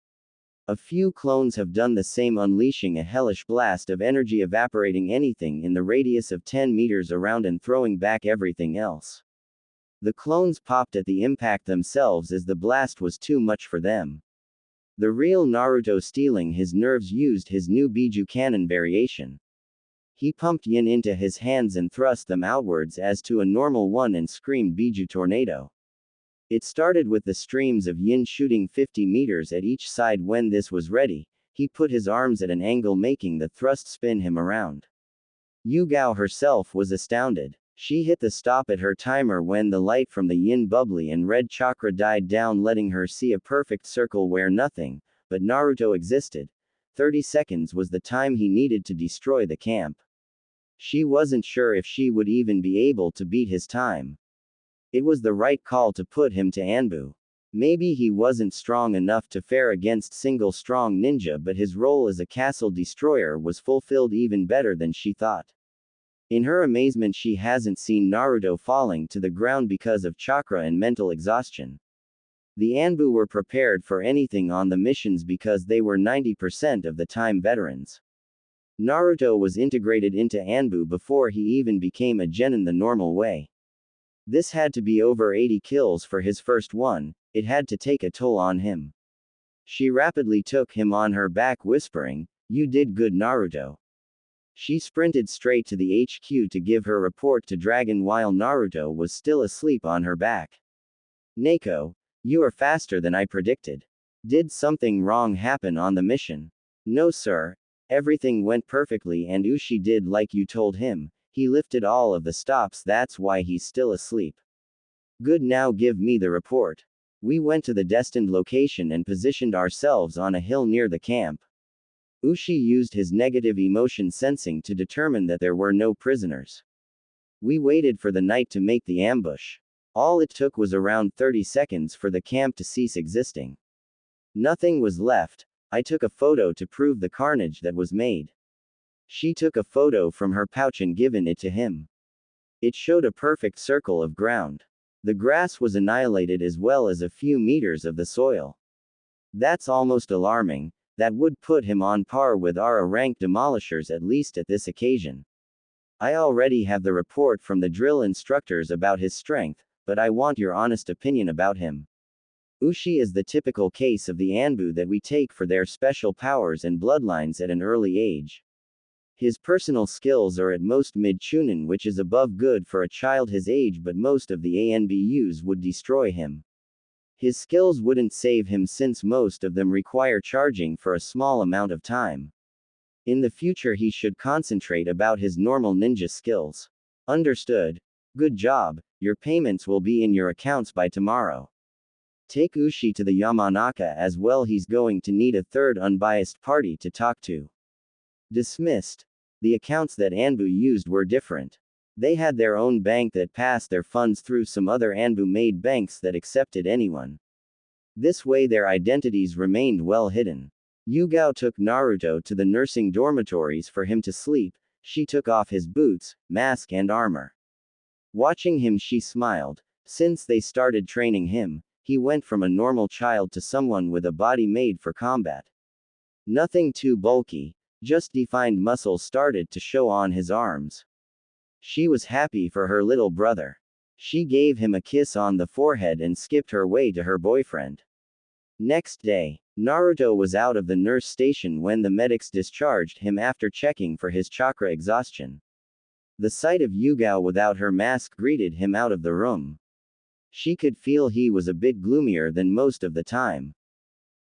A few clones have done the same, unleashing a hellish blast of energy, evaporating anything in the radius of 10 meters around and throwing back everything else. The clones popped at the impact themselves as the blast was too much for them. The real Naruto, stealing his nerves, used his new Biju cannon variation. He pumped yin into his hands and thrust them outwards as to a normal one and screamed Biju tornado. It started with the streams of yin shooting 50 meters at each side. When this was ready, he put his arms at an angle, making the thrust spin him around. Yugao herself was astounded. She hit the stop at her timer when the light from the yin bubbly and red chakra died down, letting her see a perfect circle where nothing but Naruto existed. 30 seconds was the time he needed to destroy the camp. She wasn't sure if she would even be able to beat his time. It was the right call to put him to Anbu. Maybe he wasn't strong enough to fare against single strong ninja, but his role as a castle destroyer was fulfilled even better than she thought. In her amazement, she hasn't seen Naruto falling to the ground because of chakra and mental exhaustion. The Anbu were prepared for anything on the missions because they were 90% of the time veterans. Naruto was integrated into Anbu before he even became a genin the normal way. This had to be over 80 kills for his first one. It had to take a toll on him. She rapidly took him on her back, whispering, "You did good, Naruto." She sprinted straight to the HQ to give her report to Dragon while Naruto was still asleep on her back. "Neko, you are faster than I predicted. Did something wrong happen on the mission?" "No, sir. Everything went perfectly and Ushi did like you told him. He lifted all of the stops, that's why he's still asleep." "Good, now give me the report." We went to the destined location and positioned ourselves on a hill near the camp. Ushi used his negative emotion sensing to determine that there were no prisoners. We waited for the night to make the ambush. All it took was around 30 seconds for the camp to cease existing. Nothing was left. I took a photo to prove the carnage that was made. She took a photo from her pouch and given it to him. It showed a perfect circle of ground. The grass was annihilated as well as a few meters of the soil. That's almost alarming. That would put him on par with our rank demolishers, at least at this occasion. I already have the report from the drill instructors about his strength, but I want your honest opinion about him. Ushi is the typical case of the Anbu that we take for their special powers and bloodlines at an early age. His personal skills are at most mid-chunin, which is above good for a child his age, but most of the ANBUs would destroy him. His skills wouldn't save him since most of them require charging for a small amount of time. In the future he should concentrate about his normal ninja skills. Understood. Good job, your payments will be in your accounts by tomorrow. Take Ushi to the Yamanaka as well, he's going to need a third unbiased party to talk to. Dismissed. The accounts that Anbu used were different. They had their own bank that passed their funds through some other Anbu-made banks that accepted anyone. This way their identities remained well hidden. Yugao took Naruto to the nursing dormitories for him to sleep. She took off his boots, mask and armor. Watching him she smiled. Since they started training him, he went from a normal child to someone with a body made for combat. Nothing too bulky, just defined muscles started to show on his arms. She was happy for her little brother. She gave him a kiss on the forehead and skipped her way to her boyfriend. Next day, Naruto was out of the nurse station when the medics discharged him after checking for his chakra exhaustion. The sight of Yugao without her mask greeted him out of the room. She could feel he was a bit gloomier than most of the time.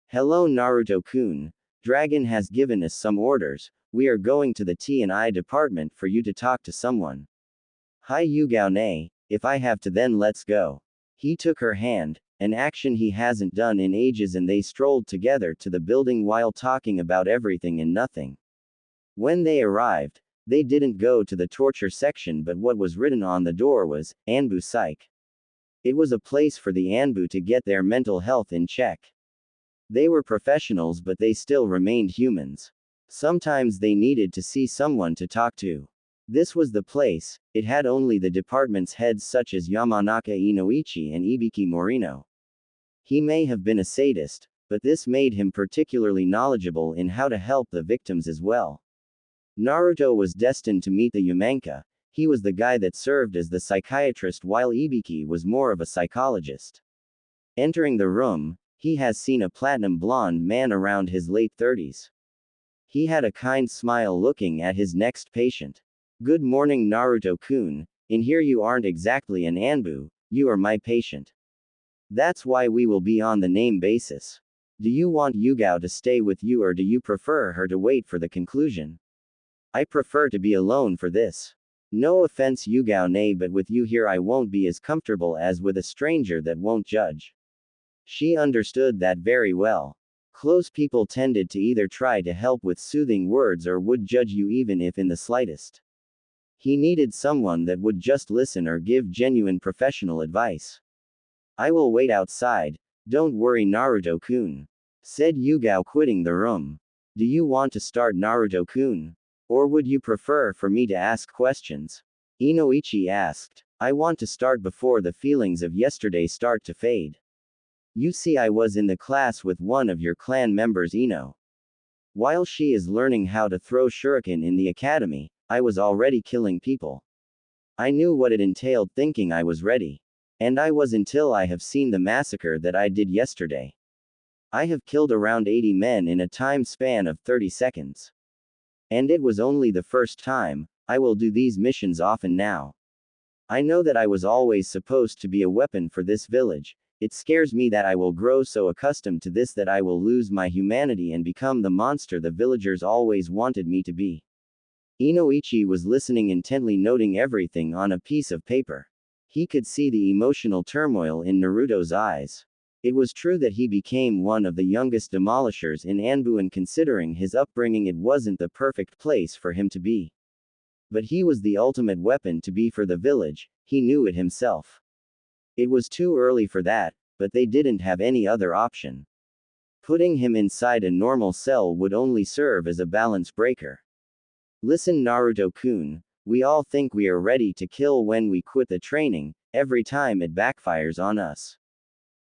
"Hello Naruto-kun. Dragon has given us some orders. We are going to the T&I department for you to talk to someone." "Hi Yugao-ne, if I have to then let's go." He took her hand, an action he hasn't done in ages, and they strolled together to the building while talking about everything and nothing. When they arrived, they didn't go to the torture section, but what was written on the door was, Anbu Psych. It was a place for the Anbu to get their mental health in check. They were professionals, but they still remained humans. Sometimes they needed to see someone to talk to. This was the place. It had only the department's heads such as Yamanaka Inoichi and Ibiki Morino. He may have been a sadist, but this made him particularly knowledgeable in how to help the victims as well. Naruto was destined to meet the Yamanka. He was the guy that served as the psychiatrist while Ibiki was more of a psychologist. Entering the room, he has seen a platinum blonde man around his late 30s. He had a kind smile looking at his next patient. "Good morning Naruto-kun, in here you aren't exactly an Anbu, you are my patient. That's why we will be on the name basis. Do you want Yugao to stay with you or do you prefer her to wait for the conclusion?" "I prefer to be alone for this." No offense Yugao-ne, but with you here I won't be as comfortable as with a stranger that won't judge. She understood that very well. Close people tended to either try to help with soothing words or would judge you even if in the slightest. He needed someone that would just listen or give genuine professional advice. I will wait outside, don't worry Naruto-kun, said Yugao, quitting the room. Do you want to start Naruto-kun? Or would you prefer for me to ask questions? Inoichi asked. I want to start before the feelings of yesterday start to fade. You see, I was in the class with one of your clan members, Ino. While she is learning how to throw shuriken in the academy, I was already killing people. I knew what it entailed, thinking I was ready. And I was until I have seen the massacre that I did yesterday. I have killed around 80 men in a time span of 30 seconds. And it was only the first time. I will do these missions often now. I know that I was always supposed to be a weapon for this village. It scares me that I will grow so accustomed to this that I will lose my humanity and become the monster the villagers always wanted me to be. Inoichi was listening intently, noting everything on a piece of paper. He could see the emotional turmoil in Naruto's eyes. It was true that he became one of the youngest demolishers in Anbu, and considering his upbringing, it wasn't the perfect place for him to be. But he was the ultimate weapon to be for the village, he knew it himself. It was too early for that, but they didn't have any other option. Putting him inside a normal cell would only serve as a balance breaker. Listen Naruto-kun, we all think we are ready to kill when we quit the training, every time it backfires on us.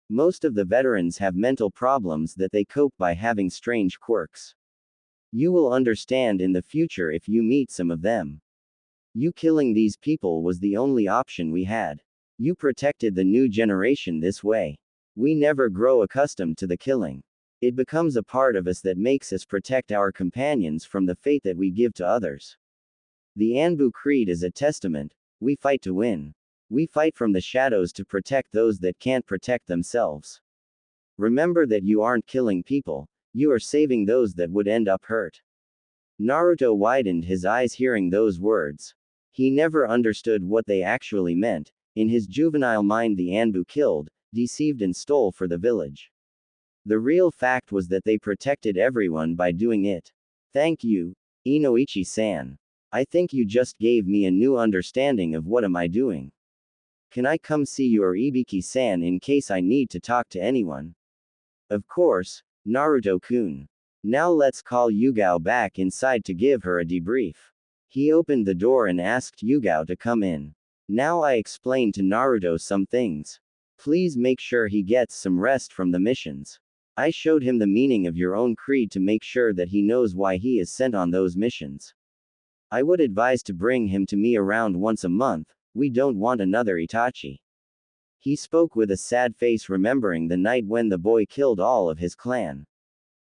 Most of the veterans have mental problems that they cope by having strange quirks. You will understand in the future if you meet some of them. You killing these people was the only option we had. You protected the new generation this way. We never grow accustomed to the killing. It becomes a part of us that makes us protect our companions from the fate that we give to others. The Anbu Creed is a testament. We fight to win. We fight from the shadows to protect those that can't protect themselves. Remember that you aren't killing people, you are saving those that would end up hurt. Naruto widened his eyes hearing those words. He never understood what they actually meant. In his juvenile mind, the Anbu killed, deceived, and stole for the village. The real fact was that they protected everyone by doing it. Thank you, Inoichi-san. I think you just gave me a new understanding of what am I doing. Can I come see you or Ibiki-san in case I need to talk to anyone? Of course, Naruto-kun. Now let's call Yugao back inside to give her a debrief. He opened the door and asked Yugao to come in. Now I explain to Naruto some things. Please make sure he gets some rest from the missions. I showed him the meaning of your own creed to make sure that he knows why he is sent on those missions. I would advise to bring him to me around once a month. We don't want another Itachi. He spoke with a sad face, remembering the night when the boy killed all of his clan.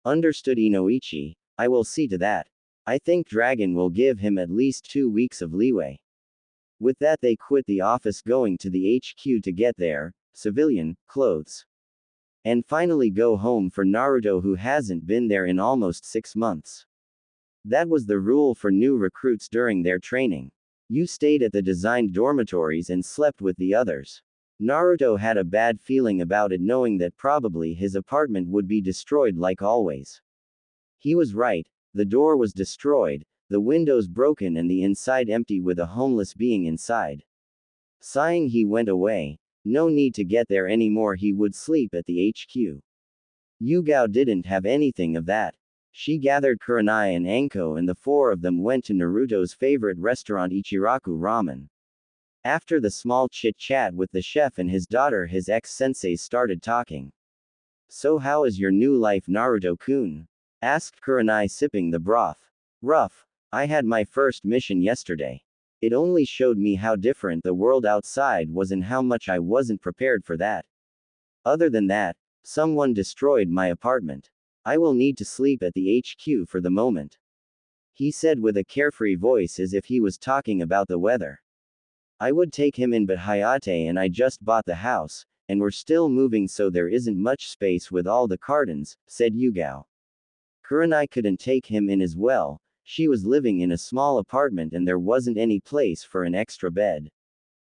Understood Inoichi, I will see to that. I think Dragon will give him at least 2 weeks of leeway. With that, they quit the office, going to the HQ to get their civilian clothes. And finally go home for Naruto, who hasn't been there in almost 6 months. That was the rule for new recruits during their training. You stayed at the designed dormitories and slept with the others. Naruto had a bad feeling about it, knowing that probably his apartment would be destroyed like always. He was right, the door was destroyed, the windows broken, and the inside empty with a homeless being inside. Sighing, he went away. No need to get there anymore, he would sleep at the HQ. Yugao didn't have anything of that. She gathered Kurenai and Anko, and the 4 of them went to Naruto's favorite restaurant, Ichiraku Ramen. After the small chit-chat with the chef and his daughter, his ex-senseis started talking. So how is your new life, Naruto-kun? Asked Kurenai, sipping the broth. Rough. I had my first mission yesterday. It only showed me how different the world outside was and how much I wasn't prepared for that. Other than that, someone destroyed my apartment. I will need to sleep at the HQ for the moment. He said with a carefree voice, as if he was talking about the weather. I would take him in, but Hayate and I just bought the house, and we're still moving, so there isn't much space with all the cartons, said Yugao. Kurenai couldn't take him in as well. She was living in a small apartment and there wasn't any place for an extra bed.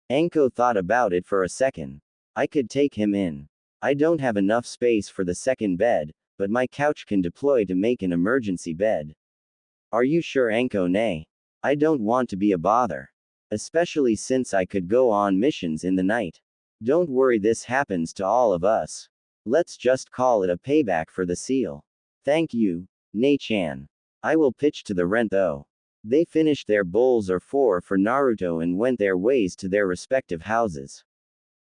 Anko thought about it for a second. I could take him in. I don't have enough space for the second bed, but my couch can deploy to make an emergency bed. Are you sure, Anko? Nay. I don't want to be a bother. Especially since I could go on missions in the night. Don't worry, this happens to all of us. Let's just call it a payback for the seal. Thank you, Nei-chan. I will pitch to the rent though. They finished their bowls or four for Naruto and went their ways to their respective houses.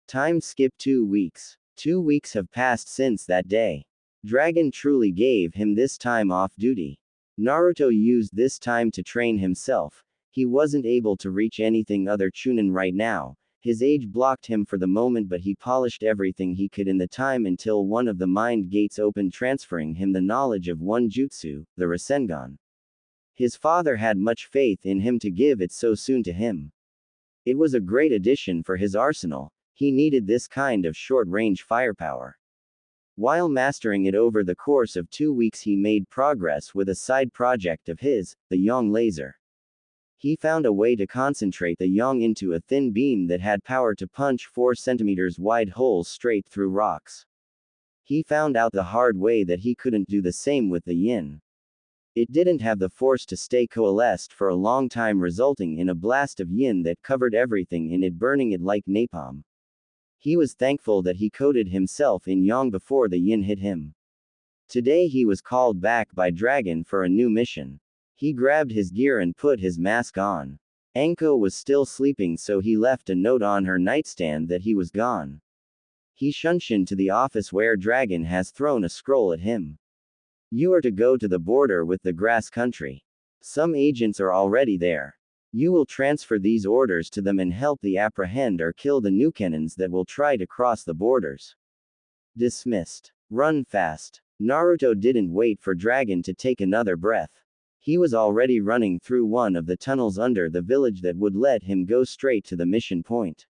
Time skip 2 weeks. 2 weeks have passed since that day. Dragon truly gave him this time off duty. Naruto used this time to train himself. He wasn't able to reach anything other Chunin right now. His age blocked him for the moment, but he polished everything he could in the time until one of the mind gates opened, transferring him the knowledge of one jutsu, the Rasengan. His father had much faith in him to give it so soon to him. It was a great addition for his arsenal. He needed this kind of short-range firepower. While mastering it over the course of 2 weeks, he made progress with a side project of his, the Yang laser. He found a way to concentrate the Yang into a thin beam that had power to punch 4 centimeters wide holes straight through rocks. He found out the hard way that he couldn't do the same with the Yin. It didn't have the force to stay coalesced for a long time, resulting in a blast of Yin that covered everything in it, burning it like napalm. He was thankful that he coated himself in Yang before the Yin hit him. Today he was called back by Dragon for a new mission. He grabbed his gear and put his mask on. Anko was still sleeping, so he left a note on her nightstand that he was gone. He shunshined to the office where Dragon has thrown a scroll at him. You are to go to the border with the grass country. Some agents are already there. You will transfer these orders to them and help the apprehend or kill the Nukenans that will try to cross the borders. Dismissed. Run fast. Naruto didn't wait for Dragon to take another breath. He was already running through one of the tunnels under the village that would let him go straight to the mission point.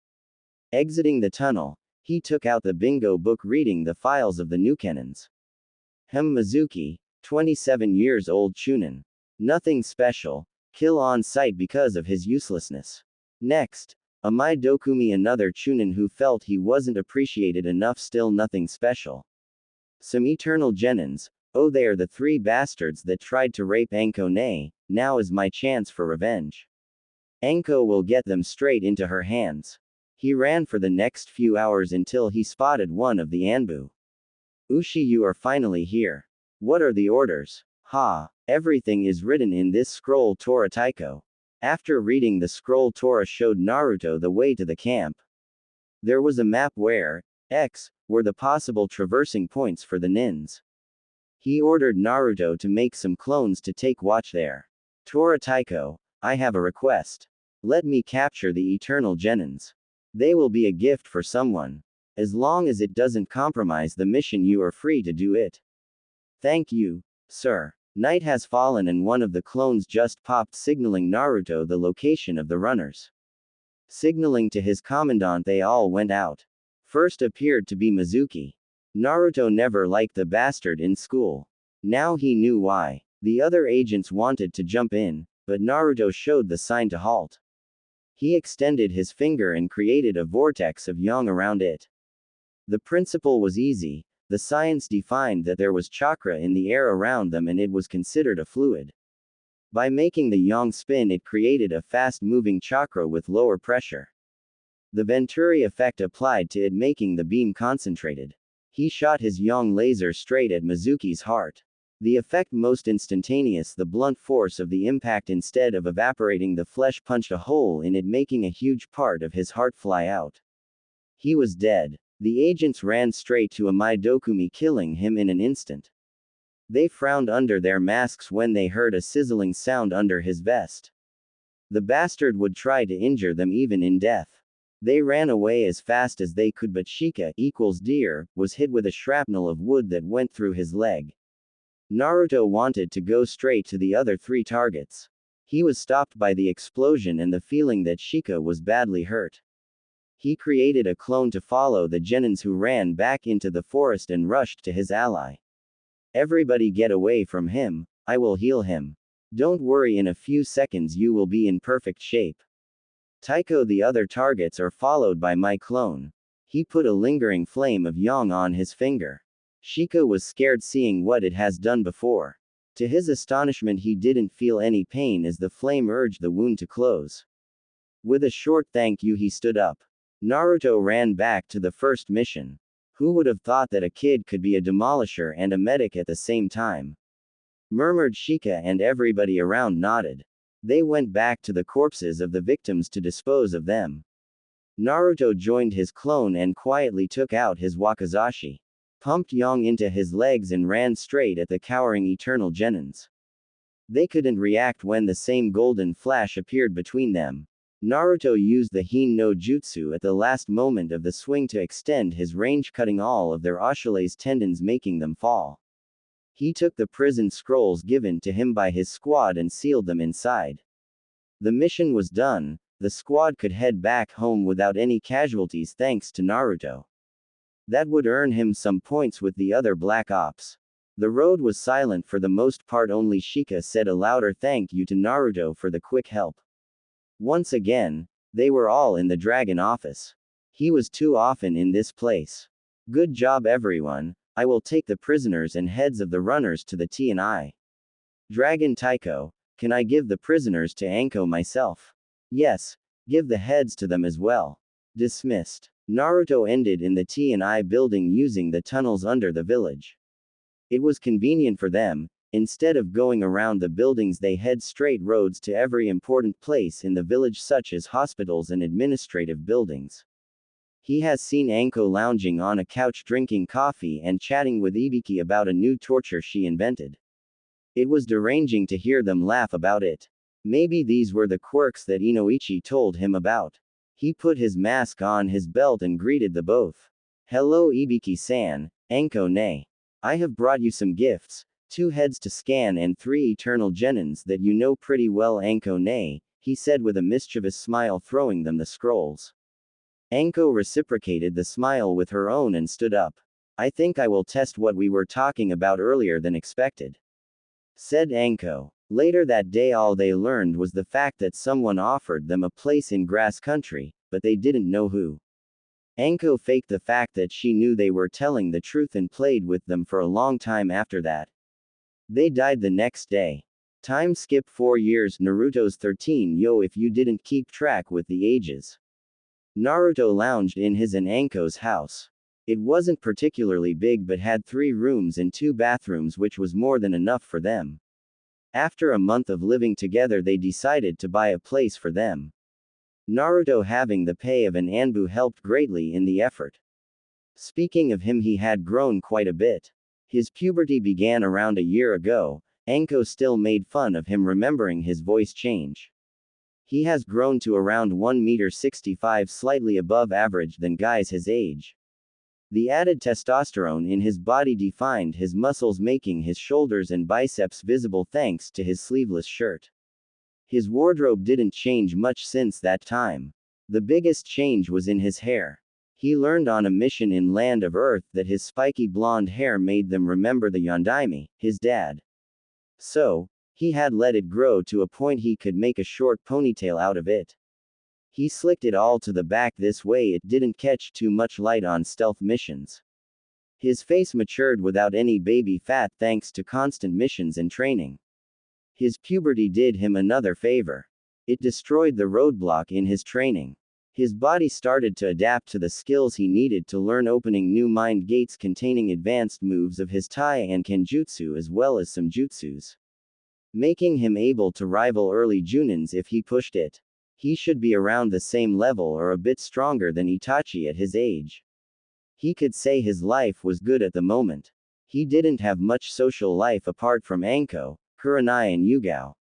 Exiting the tunnel, he took out the bingo book, reading the files of the Nukenans. Mizuki, 27 years old Chunin. Nothing special, kill on sight because of his uselessness. Next, Amai Dokumi, another Chunin who felt he wasn't appreciated enough, still nothing special. Some eternal genins, oh, they are the 3 bastards that tried to rape Anko. Nay, now is my chance for revenge. Anko will get them straight into her hands. He ran for the next few hours until he spotted one of the Anbu. Ushi, you are finally here. What are the orders? Ha, everything is written in this scroll, Tora Taiko. After reading the scroll, Tora showed Naruto the way to the camp. There was a map where X were the possible traversing points for the nins. He ordered Naruto to make some clones to take watch there. Tora Taiko, I have a request. Let me capture the eternal genins. They will be a gift for someone. As long as it doesn't compromise the mission, you are free to do it. Thank you, sir. Night has fallen and one of the clones just popped, signaling Naruto the location of the runners. Signaling to his commandant, they all went out. First appeared to be Mizuki. Naruto never liked the bastard in school. Now he knew why. The other agents wanted to jump in, but Naruto showed the sign to halt. He extended his finger and created a vortex of yang around it. The principle was easy. The science defined that there was chakra in the air around them and it was considered a fluid. By making the yang spin, it created a fast-moving chakra with lower pressure. The Venturi effect applied to it, making the beam concentrated. He shot his yang laser straight at Mizuki's heart. The effect most instantaneous. The blunt force of the impact, instead of evaporating the flesh, punched a hole in it, making a huge part of his heart fly out. He was dead. The agents ran straight to Amai Dokumi, killing him in an instant. They frowned under their masks when they heard a sizzling sound under his vest. The bastard would try to injure them even in death. They ran away as fast as they could, but Shika equals deer was hit with a shrapnel of wood that went through his leg. Naruto wanted to go straight to the other 3 targets. He was stopped by the explosion and the feeling that Shika was badly hurt. He created a clone to follow the genins, who ran back into the forest and rushed to his ally. Everybody get away from him, I will heal him. Don't worry, in a few seconds you will be in perfect shape. Tycho, the other targets are followed by my clone. He put a lingering flame of yang on his finger. Shika was scared seeing what it has done before. To his astonishment, he didn't feel any pain as the flame urged the wound to close. With a short thank you, he stood up. Naruto ran back to the first mission. Who would have thought that a kid could be a demolisher and a medic at the same time? Murmured Shika, and everybody around nodded. They went back to the corpses of the victims to dispose of them. Naruto joined his clone and quietly took out his wakizashi, pumped yang into his legs and ran straight at the cowering eternal genins. They couldn't react when the same golden flash appeared between them. Naruto used the Hin no Jutsu at the last moment of the swing to extend his range, cutting all of their Achilles tendons, making them fall. He took the prison scrolls given to him by his squad and sealed them inside. The mission was done. The squad could head back home without any casualties thanks to Naruto. That would earn him some points with the other Black Ops. The road was silent for the most part, only Shika said a louder thank you to Naruto for the quick help. Once again, they were all in the dragon office. He was too often in this place. Good job everyone, I will take the prisoners and heads of the runners to the T&I. Dragon Tycho, can I give the prisoners to Anko myself? Yes, give the heads to them as well. Dismissed. Naruto ended in the T&I building using the tunnels under the village. It was convenient for them. Instead of going around the buildings, they head straight roads to every important place in the village, such as hospitals and administrative buildings. He has seen Anko lounging on a couch drinking coffee and chatting with Ibiki about a new torture she invented. It was deranging to hear them laugh about it. Maybe these were the quirks that Inoichi told him about. He put his mask on his belt and greeted the both. Hello Ibiki-san, Anko ne. I have brought you some gifts. 2 heads to scan and 3 eternal genins that you know pretty well, Anko ne, he said with a mischievous smile, throwing them the scrolls. Anko reciprocated the smile with her own and stood up. I think I will test what we were talking about earlier than expected, said Anko. Later that day, all they learned was the fact that someone offered them a place in grass country, but they didn't know who. Anko faked the fact that she knew they were telling the truth and played with them for a long time after that. They died the next day. Time skip 4 years. Naruto's 13. Yo, if you didn't keep track with the ages. Naruto lounged in his and Anko's house. It wasn't particularly big but had 3 rooms and 2 bathrooms, which was more than enough for them. After a month of living together, they decided to buy a place for them. Naruto, having the pay of an Anbu, helped greatly in the effort. Speaking of him, he had grown quite a bit. His puberty began around a year ago. Anko still made fun of him, remembering his voice change. He has grown to around 1.65 m, slightly above average than guys his age. The added testosterone in his body defined his muscles, making his shoulders and biceps visible thanks to his sleeveless shirt. His wardrobe didn't change much since that time. The biggest change was in his hair. He learned on a mission in Land of Earth that his spiky blonde hair made them remember the Yondaime, his dad. So, he had let it grow to a point he could make a short ponytail out of it. He slicked it all to the back, this way it didn't catch too much light on stealth missions. His face matured without any baby fat thanks to constant missions and training. His puberty did him another favor. It destroyed the roadblock in his training. His body started to adapt to the skills he needed to learn, opening new mind gates containing advanced moves of his Tai and Kenjutsu as well as some jutsus, making him able to rival early Junins if he pushed it. He should be around the same level or a bit stronger than Itachi at his age. He could say his life was good at the moment. He didn't have much social life apart from Anko, Kurenai and Yugao.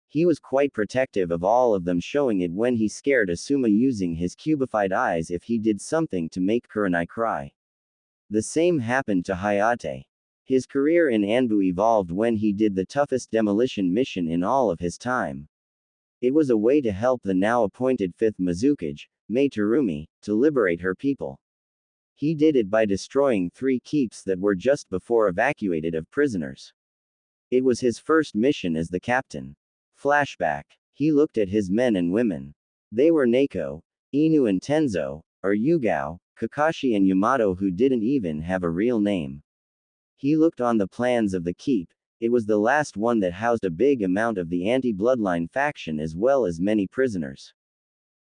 He was quite protective of all of them, showing it when he scared Asuma using his cubified eyes if he did something to make Kurenai cry. The same happened to Hayate. His career in Anbu evolved when he did the toughest demolition mission in all of his time. It was a way to help the now appointed 5th Mizukage, Mei Terumi, to liberate her people. He did it by destroying 3 keeps that were just before evacuated of prisoners. It was his first mission as the captain. Flashback. He looked at his men and women. They were Neko, Inu and Tenzo, or Yugao, Kakashi and Yamato, who didn't even have a real name. He looked on the plans of the keep. It was the last one that housed a big amount of the anti-bloodline faction as well as many prisoners.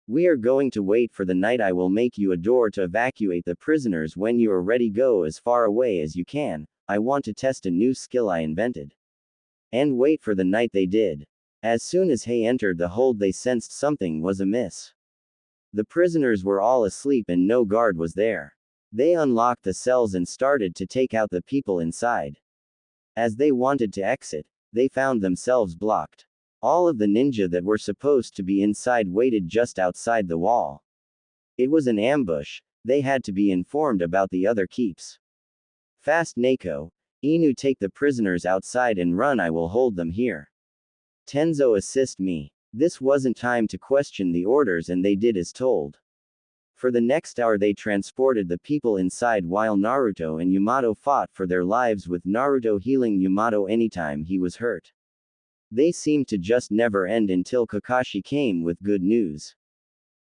We are going to wait for the night. I will make you a door to evacuate the prisoners when you are ready. Go as far away as you can. I want to test a new skill I invented. And wait for the night. They did. As soon as Hei entered the hold, they sensed something was amiss. The prisoners were all asleep and no guard was there. They unlocked the cells and started to take out the people inside. As they wanted to exit, they found themselves blocked. All of the ninja that were supposed to be inside waited just outside the wall. It was an ambush. They had to be informed about the other keeps. Fast, Neko. Inu, take the prisoners outside and run. I will hold them here. Tenzo, assist me. This wasn't time to question the orders and they did as told. For the next hour they transported the people inside while Naruto and Yamato fought for their lives, with Naruto healing Yamato anytime he was hurt. They seemed to just never end until Kakashi came with good news.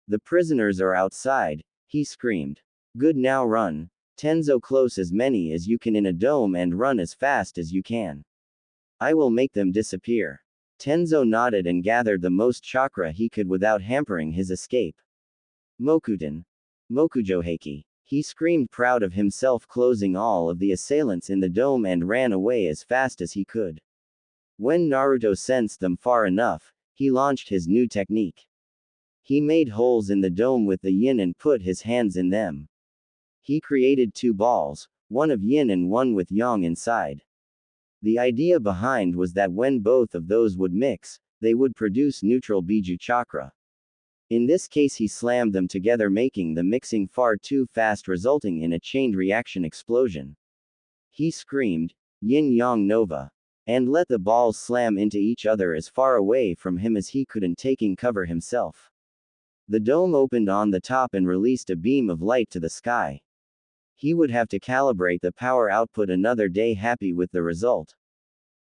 The prisoners are outside, he screamed. Good, now run. Tenzo, close as many as you can in a dome and run as fast as you can. I will make them disappear. Tenzo nodded and gathered the most chakra he could without hampering his escape. Mokuten. Mokujoheiki. He screamed, proud of himself, closing all of the assailants in the dome and ran away as fast as he could. When Naruto sensed them far enough, he launched his new technique. He made holes in the dome with the yin and put his hands in them. He created two balls, one of yin and one with yang inside. The idea behind was that when both of those would mix, they would produce neutral Biju chakra. In this case, he slammed them together, making the mixing far too fast, resulting in a chained reaction explosion. He screamed, Yin Yang Nova, and let the balls slam into each other as far away from him as he could, and taking cover himself. The dome opened on the top and released a beam of light to the sky. He would have to calibrate the power output another day, happy with the result.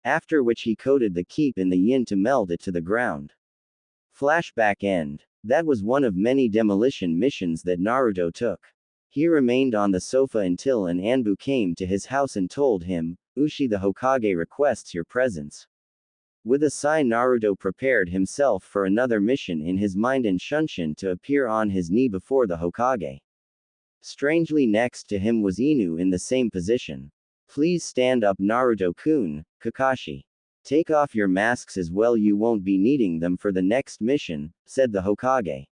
After which he coated the keep in the yin to melt it to the ground. Flashback end. That was one of many demolition missions that Naruto took. He remained on the sofa until an Anbu came to his house and told him, Ushi the Hokage requests your presence. With a sigh, Naruto prepared himself for another mission in his mind and Shunshin to appear on his knee before the Hokage. Strangely, next to him was Inu in the same position. Please stand up, Naruto-kun, Kakashi. Take off your masks as well, you won't be needing them for the next mission, said the Hokage.